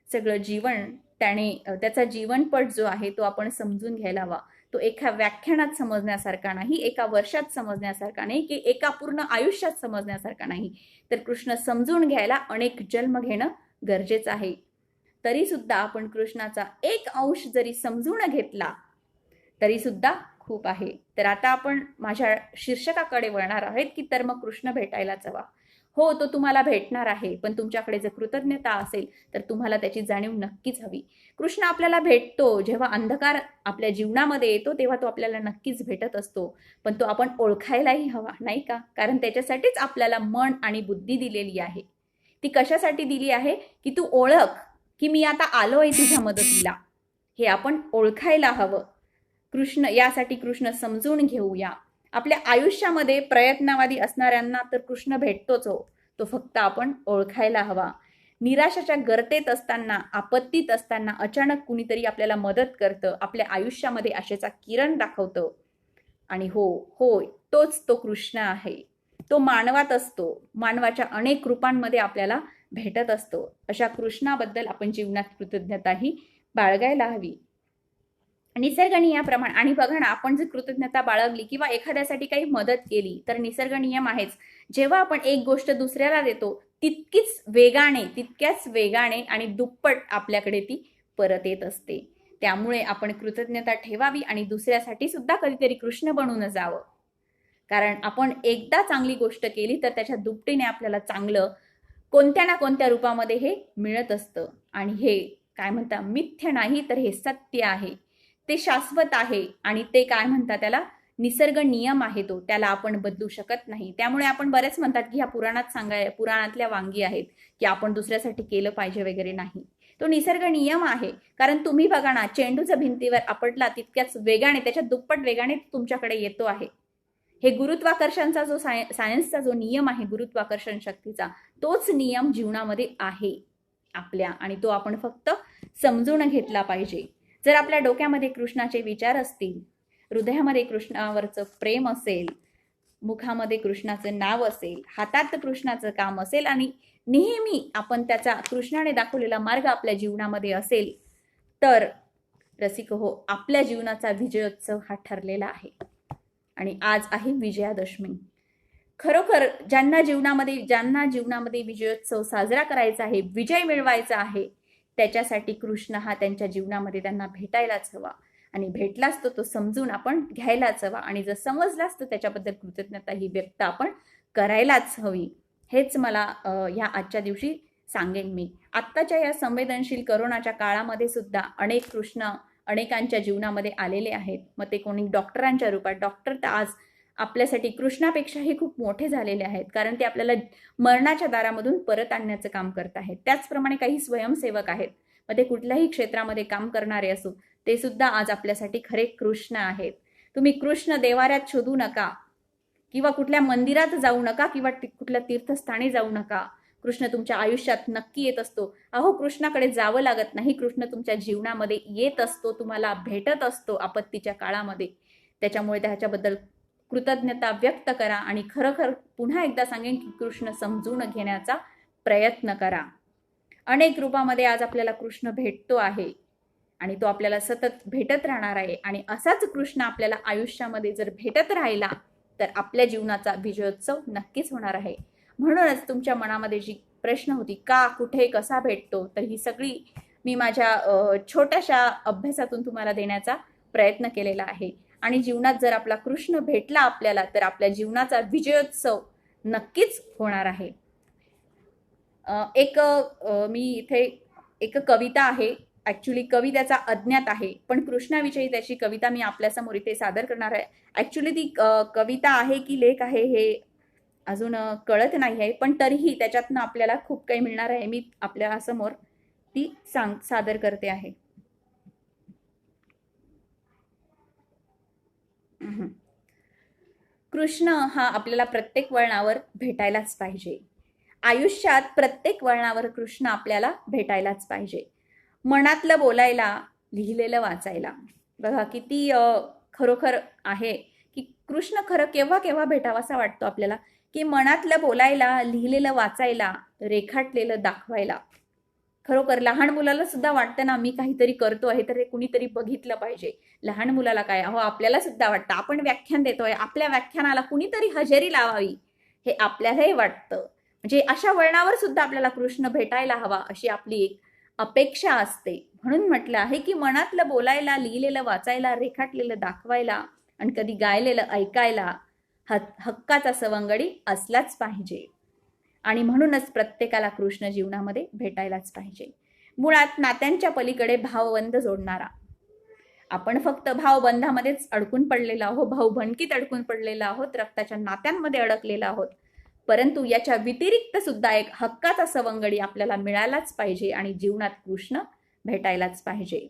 सगळं जीवन त्याचा जीवनपट जो आहे तो आपण समजून घ्यायला हवा. तो एका व्याख्यानात समजण्यासारखा नाही, एका वर्षात समजण्यासारखा नाही, की एका पूर्ण आयुष्यात समजण्यासारखा नाही, तर कृष्ण समजून घ्यायला अनेक जन्म घेणं गरजेचं आहे. तरी सुद्धा आपण कृष्णाचा एक अंश जरी समजून घेतला तरी सुद्धा खूप आहे. तर आता आपण माझ्या शीर्षकाकडे वळणार आहेत की तर मग कृष्ण भेटायलाच हवा. हो, तो तुम्हाला भेटणार आहे, पण तुमच्याकडे जर कृतज्ञता असेल तर तुम्हाला त्याची जाणीव नक्कीच हवी. कृष्ण आपल्याला भेटतो जेव्हा अंधकार आपल्या जीवनामध्ये येतो, तेव्हा तो आपल्याला नक्कीच भेटत असतो, पण तो आपण ओळखायलाही हवा, नाही का? कारण त्याच्यासाठीच आपल्याला मन आणि बुद्धी दिलेली आहे. ती कशासाठी दिली आहे की तू ओळख की मी आता आलोय तुझ्या मदतीला, हे आपण ओळखायला हवं. यासाठी कृष्ण समजून घेऊया. आपल्या आयुष्यामध्ये प्रयत्नवादी असणाऱ्यांना तर कृष्ण भेटतोच हो, तो फक्त आपण ओळखायला हवा. निराशाच्या गर्तेत असताना, आपत्तीत असताना अचानक कुणीतरी आपल्याला मदत करतं, आपल्या आयुष्यामध्ये आशेचा किरण दाखवतं. आणि होय, तोच तो कृष्ण आहे. तो मानवात असतो, मानवाच्या अनेक रूपांमध्ये आपल्याला भेटत असतो. अशा कृष्णाबद्दल आपण जीवनात कृतज्ञताही बाळगायला हवी. निसर्ग नियमाप्रमाणे. आणि बघा ना, आपण जर कृतज्ञता बाळगली किंवा एखाद्यासाठी काही मदत केली तर निसर्ग नियम आहेच, जेव्हा आपण एक गोष्ट दुसऱ्याला देतो तितक्याच वेगाने आणि दुप्पट आपल्याकडे ती परत येत असते. त्यामुळे आपण कृतज्ञता ठेवावी आणि दुसऱ्यासाठी सुद्धा कधीतरी कृष्ण बनून जावं. कारण आपण एकदा चांगली गोष्ट केली तर त्याच्या दुपटीने आपल्याला चांगलं कोणत्या ना कोणत्या रूपामध्ये हे मिळत असतं. आणि हे काय म्हणतात, मिथ्य नाही तर हे सत्य आहे, ते शाश्वत आहे आणि ते काय म्हणतात त्याला निसर्ग नियम आहे, तो त्याला आपण बदलू शकत नाही. त्यामुळे आपण बरेच म्हणतात की ह्या पुराणातल्या वांगी आहेत की आपण दुसऱ्यासाठी केलं पाहिजे वगैरे. नाही, तो निसर्ग नियम आहे. कारण तुम्ही बघा ना, चेंडूचा भिंतीवर आपटला तितक्याच वेगाने, त्याच्या दुप्पट वेगाने तुमच्याकडे येतो आहे. हे गुरुत्वाकर्षणचा जो सायन्सचा जो नियम आहे, गुरुत्वाकर्षण शक्तीचा, तोच नियम जीवनामध्ये आहे आपल्या, आणि तो आपण फक्त समजून घेतला पाहिजे. जर आपल्या डोक्यामध्ये कृष्णाचे विचार असतील, हृदयामध्ये कृष्णावरचं प्रेम असेल, मुखामध्ये कृष्णाचं नाव असेल, हातात कृष्णाचं काम असेल आणि नेहमी आपण त्याचा कृष्णाने दाखवलेला मार्ग आपल्या जीवनामध्ये असेल, तर रसिक हो, आपल्या जीवनाचा विजयोत्सव हा ठरलेला आहे. आणि आज आहे विजयादशमी. खरोखर ज्यांना जीवनामध्ये विजयोत्सव साजरा करायचा आहे, विजय मिळवायचा आहे, त्याच्यासाठी कृष्ण हा त्यांच्या जीवनामध्ये त्यांना भेटायलाच हवा. आणि भेटलाच तो समजून आपण घ्यायलाच हवा. आणि जर समजलाच तर त्याच्याबद्दल कृतज्ञता ही व्यक्त आपण करायलाच हवी. हेच मला ह्या आजच्या दिवशी सांगेन मी. आत्ताच्या या संवेदनशील करोनाच्या काळामध्ये सुद्धा अनेक कृष्ण अनेकांच्या जीवनामध्ये आलेले आहेत. मग ते कोणी डॉक्टरांच्या रूपात, डॉक्टर तर आज आपल्यासाठी कृष्णापेक्षाही खूप मोठे झालेले आहेत, कारण ते आपल्याला मरणाच्या दारामधून परत आणण्याचं काम करत आहेत. त्याचप्रमाणे काही स्वयंसेवक आहेत, मग ते कुठल्याही क्षेत्रामध्ये काम करणारे असो, ते सुद्धा आज आपल्यासाठी खरे कृष्ण आहेत. तुम्ही कृष्ण देवाऱ्यात शोधू नका, किंवा कुठल्या मंदिरात जाऊ नका, किंवा कुठल्या तीर्थस्थानी जाऊ नका. कृष्ण तुमच्या आयुष्यात नक्की येत असतो. अहो, कृष्णाकडे जावं लागत नाही, कृष्ण तुमच्या जीवनामध्ये येत असतो, तुम्हाला भेटत असतो आपत्तीच्या काळामध्ये. त्याच्यामुळे त्याच्याबद्दल कृतज्ञता व्यक्त करा. आणि खरोखर पुन्हा एकदा सांगेन की कृष्ण समजून घेण्याचा प्रयत्न करा. अनेक रूपामध्ये आज आपल्याला कृष्ण भेटतो आहे आणि तो आपल्याला सतत भेटत राहणार आहे. आणि असाच कृष्ण आपल्याला आयुष्यामध्ये जर भेटत राहिला तर आपल्या जीवनाचा विजयोत्सव नक्कीच होणार आहे. म्हणूनच तुमच्या मनामध्ये जी प्रश्न होती, का, कुठे, कसा भेटतो, तर ही सगळी मी माझ्या छोट्याशा अभ्यासातून तुम्हाला देण्याचा प्रयत्न केलेला आहे. आणि जीवनात जर आपला कृष्ण भेटला आपल्याला, तर आपल्या जीवनाचा विजयोत्सव नक्कीच होणार आहे. मी इथे एक कविता आहे, ऍक्च्युली कवी त्याचा अज्ञात आहे, पण कृष्णाविषयी त्याची कविता मी आपल्यासमोर इथे सादर करणार आहे. ऍक्च्युली ती कविता आहे की लेख आहे हे अजून कळत नाही आहे, पण तरीही त्याच्यातनं आपल्याला खूप काही मिळणार आहे. मी आपल्या समोर ती सादर करते आहे. कृष्ण हा आपल्याला प्रत्येक वळणावर भेटायलाच पाहिजे. आयुष्यात प्रत्येक वळणावर कृष्ण आपल्याला भेटायलाच पाहिजे. मनातलं बोलायला, लिहिलेलं वाचायला. बघा किती खरोखर आहे की कृष्ण खरं केव्हा केव्हा भेटावासा वाटतो आपल्याला, की मनातलं बोलायला, लिहिलेलं वाचायला, रेखाटलेलं दाखवायला. खरोखर लहान मुलाला सुद्धा वाटतं ना, मी काहीतरी करतो आहे तर हे कुणीतरी बघितलं पाहिजे. लहान मुलाला काय, अहो आपल्याला सुद्धा वाटतं, आपण व्याख्यान देतोय, आपल्या व्याख्यानाला कुणीतरी हजेरी लावावी हे आपल्यालाही वाटतं. म्हणजे अशा वळणावर सुद्धा आपल्याला कृष्ण भेटायला हवा अशी आपली एक अपेक्षा असते. म्हणून म्हटलं आहे की मनातलं बोलायला, लिहिलेलं वाचायला, रेखाटलेलं दाखवायला आणि कधी गायलेलं ऐकायला हक्काचा सवंगडी असलाच पाहिजे. आणि म्हणूनच प्रत्येकाला कृष्ण जीवनामध्ये भेटायलाच पाहिजे. मुळात नात्यांच्या पलीकडे भावबंध जोडणारा. आपण फक्त भावबंधामध्येच अडकून पडलेलो आहोत, भाऊबंधकीत अडकून पडलेलो आहोत, रक्ताच्या नात्यांमध्ये अडकलेलो आहोत. परंतु याच्या व्यतिरिक्त सुद्धा एक हक्काचा सवंगडी आपल्याला मिळायलाच पाहिजे आणि जीवनात कृष्ण भेटायलाच पाहिजे.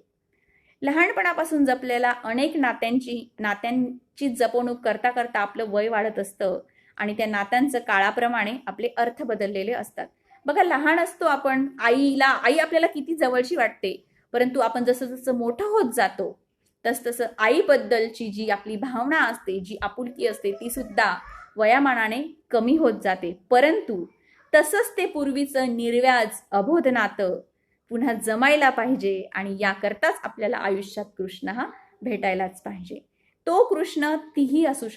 लहानपणापासून जपलेल्या अनेक नात्यांची जपवणूक करता करता आपलं वय वाढत असतं आणि त्या नात्यांचं काळाप्रमाणे आपले अर्थ बदललेले असतात. बघा, लहान असतो आपण, आई आपल्याला किती जवळची वाटते, परंतु आपण जसं जसं मोठं होत जातो तसं आईबद्दलची जी आपली भावना असते, जी आपुलकी असते, ती सुद्धा वयामानाने कमी होत जाते. परंतु तसंच ते पूर्वीचं निर्व्याज अबोध नातं पुन्हा जमायला पाहिजे आणि याकरताच आपल्याला आयुष्यात कृष्ण हा भेटायलाच पाहिजे. तो कृष्ण तीही असू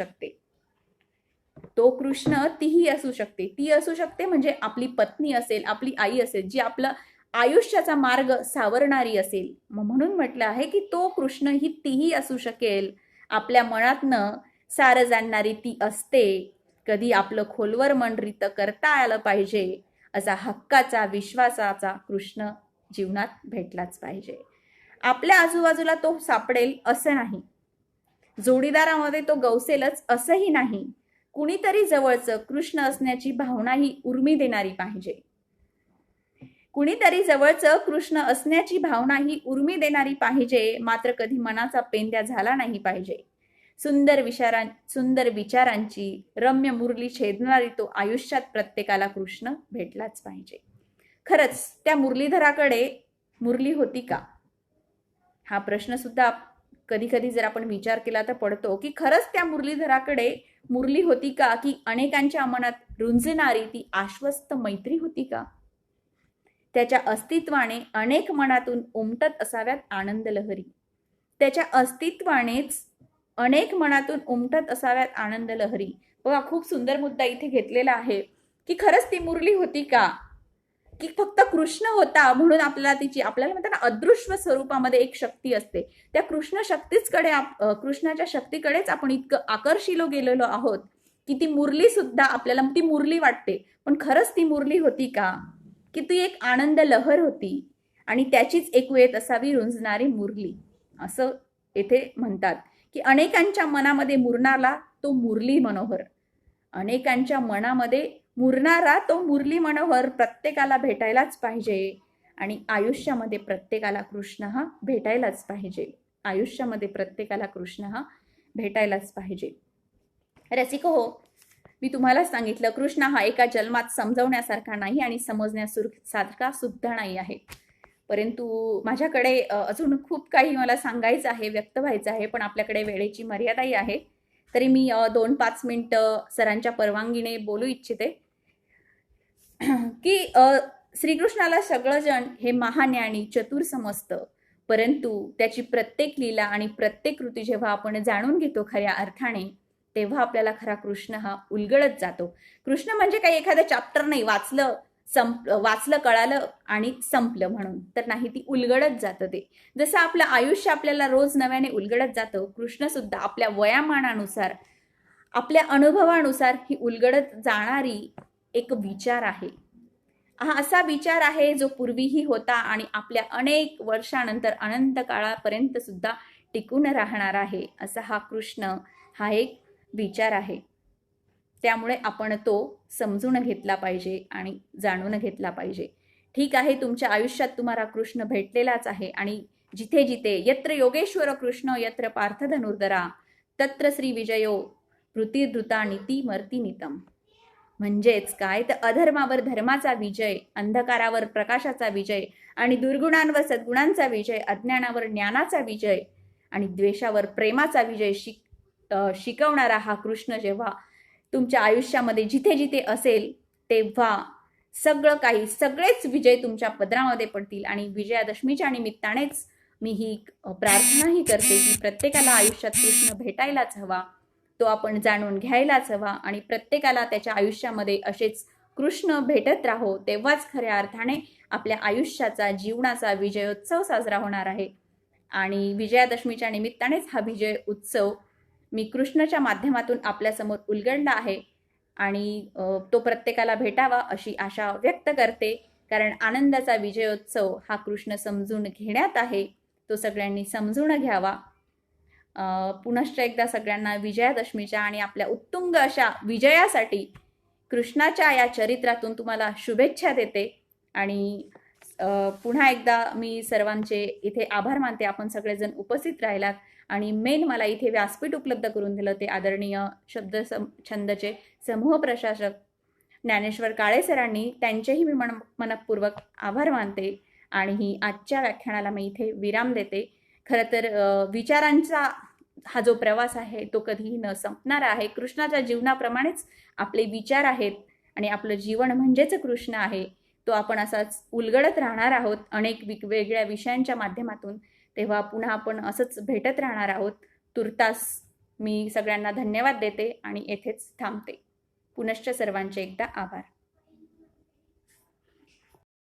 शकते, ती असू शकते म्हणजे आपली पत्नी असेल, आपली आई असेल, जी आपलं आयुष्याचा मार्ग सावरणारी असेल. म्हणून म्हटलं आहे की तो कृष्ण ही तीही असू शकेल. आपल्या मनातनं सारं जाणणारी ती असते. कधी आपलं खोलवर मन रित करता आलं पाहिजे, असा हक्काचा विश्वासाचा कृष्ण जीवनात भेटलाच पाहिजे. आपल्या आजूबाजूला तो सापडेल असं नाही, जोडीदारामध्ये तो गवसेलच असंही नाही. कुणीतरी जवळचं कृष्ण असण्याची भावना ही उर्मी देणारी पाहिजे. कुणीतरी जवळचं कृष्ण असण्याची भावना ही उर्मी देणारी पाहिजे. मात्र कधी मनाचा पेंद्या झाला नाही पाहिजे. सुंदर विचारांची रम्य मुरली छेदणारी तो आयुष्यात प्रत्येकाला कृष्ण भेटलाच पाहिजे. खरंच त्या मुरलीधराकडे मुरली होती का, हा प्रश्न सुद्धा कधी कधी जर आपण विचार केला तर पडतो की खरंच त्या मुरलीधराकडे मुरली होती का, की अनेकांच्या मनात रुंजणारी ती आश्वस्त मैत्री होती का. त्याच्या अस्तित्वाने अनेक मनातून उमटत असाव्यात आनंद लहरी. त्याच्या अस्तित्वानेच अनेक मनातून उमटत असाव्यात आनंद लहरी. बघा, खूप सुंदर मुद्दा इथे घेतलेला आहे की खरंच ती मुरली होती का, की फक्त कृष्ण होता म्हणून आपल्याला म्हणतात ना, अदृश्य स्वरूपामध्ये एक शक्ती असते. त्या कृष्णाच्या शक्तीकडेच आपण इतकं आकर्षिलो गेलेलो आहोत की ती मुरली सुद्धा आपल्याला ती मुरली वाटते. पण खरंच ती मुरली होती का, की ती एक आनंद लहर होती आणि त्याचीच एक वेळेत असावी रुंजणारी मुरली. असं येथे म्हणतात की अनेकांच्या मनामध्ये मुरणारा तो मुरली मनोहर. अनेकांच्या मनामध्ये मुरणारा तो मुरली मनोहर प्रत्येकाला भेटायलाच पाहिजे. आणि आयुष्यामध्ये प्रत्येकाला कृष्ण हा भेटायलाच पाहिजे. आयुष्यामध्ये प्रत्येकाला कृष्ण हा भेटायलाच पाहिजे. रसिको हो, मी तुम्हाला सांगितलं कृष्ण हा एका जन्मात समजवण्यासारखा नाही आणि समजण्यासारखा सुद्धा नाही आहे. परंतु माझ्याकडे अजून खूप काही मला सांगायचं आहे, व्यक्त व्हायचं आहे, पण आपल्याकडे वेळेची मर्यादाही आहे. तरी मी 2-5 मिनिटं सरांच्या परवानगीने बोलू इच्छिते की श्रीकृष्णाला सगळं जण हे महाज्ञानी चतुर समजतं. परंतु त्याची प्रत्येक लीला आणि प्रत्येक कृती जेव्हा आपण जाणून घेतो खऱ्या अर्थाने, तेव्हा आपल्याला खरा कृष्ण हा उलगडत जातो. कृष्ण म्हणजे काही एखादं चॅप्टर नाही, वाचलं कळालं आणि संपलं म्हणून तर नाही, ती उलगडत जातं. ते जसं आपलं आयुष्य आपल्याला रोज नव्याने उलगडत जातं, कृष्ण सुद्धा आपल्या वयामानानुसार आपल्या अनुभवानुसार ही उलगडत जाणारी एक विचार आहे. हा असा विचार आहे जो पूर्वीही होता आणि आपल्या अनेक वर्षानंतर अनंत काळापर्यंत सुद्धा टिकून राहणार आहे. असा हा कृष्ण हा एक विचार आहे. त्यामुळे आपण तो समजून घेतला पाहिजे आणि जाणून घेतला पाहिजे. ठीक आहे, तुमच्या आयुष्यात तुम्हाला कृष्ण भेटलेलाच आहे आणि जिथे जिथे यत्र योगेश्वर कृष्ण यत्र पार्थ धनुर्धरा तत्र श्री विजयो वृत्तिधृता नीती मर्ती नितम. म्हणजेच काय तर अधर्मावर धर्माचा विजय, अंधकारावर प्रकाशाचा विजय आणि दुर्गुणांवर सद्गुणांचा विजय, अज्ञानावर ज्ञानाचा विजय आणि द्वेषावर प्रेमाचा विजय शिकवणारा हा कृष्ण जेव्हा तुमच्या आयुष्यामध्ये जिथे जिथे असेल तेव्हा सगळेच विजय तुमच्या पदरामध्ये पडतील. आणि विजयादशमीच्या निमित्तानेच मी ही प्रार्थनाही करते की प्रत्येकाला आयुष्यात कृष्ण भेटायलाच हवा, तो आपण जाणून घ्यायलाच हवा आणि प्रत्येकाला त्याच्या आयुष्यामध्ये असेच कृष्ण भेटत राहो. तेव्हाच खऱ्या अर्थाने आपल्या आयुष्याचा जीवनाचा विजयोत्सव साजरा होणार आहे. आणि विजयादशमीच्या निमित्तानेच हा विजय उत्सव मी कृष्णाच्या माध्यमातून आपल्यासमोर उलगडला आहे आणि तो प्रत्येकाला भेटावा अशी आशा व्यक्त करते. कारण आनंदाचा विजयोत्सव हा कृष्ण समजून घेण्यात आहे, तो सगळ्यांनी समजून घ्यावा. पुनश्च एकदा सगळ्यांना विजयादशमीच्या आणि आपल्या उत्तुंग अशा विजयासाठी कृष्णाच्या या चरित्रातून तुम्हाला शुभेच्छा देते. आणि पुन्हा एकदा मी सर्वांचे इथे आभार मानते. आपण सगळेजण उपस्थित राहिलात आणि मेन मला इथे व्यासपीठ उपलब्ध करून दिलं ते आदरणीय छंदचे समूह प्रशासक ज्ञानेश्वर काळे सरांनी, त्यांचेही मी मनपूर्वक आभार मानते. आणि ही आजच्या व्याख्यानाला मी इथे विराम देते. खरं तर विचारांचा हा जो प्रवास आहे तो कधीही न संपणारा आहे. कृष्णाच्या जीवनाप्रमाणेच आपले विचार आहेत आणि आपलं जीवन म्हणजेच कृष्ण आहे. तो आपण असाच उलगडत राहणार आहोत अनेक वेगवेगळ्या विषयांच्या माध्यमातून. तेव्हा पुन्हा आपण असंच भेटत राहणार आहोत. तुर्तास मी सगळ्यांना धन्यवाद देते आणि येथेच थांबते. पुनश्च सर्वांचे एकदा आभार.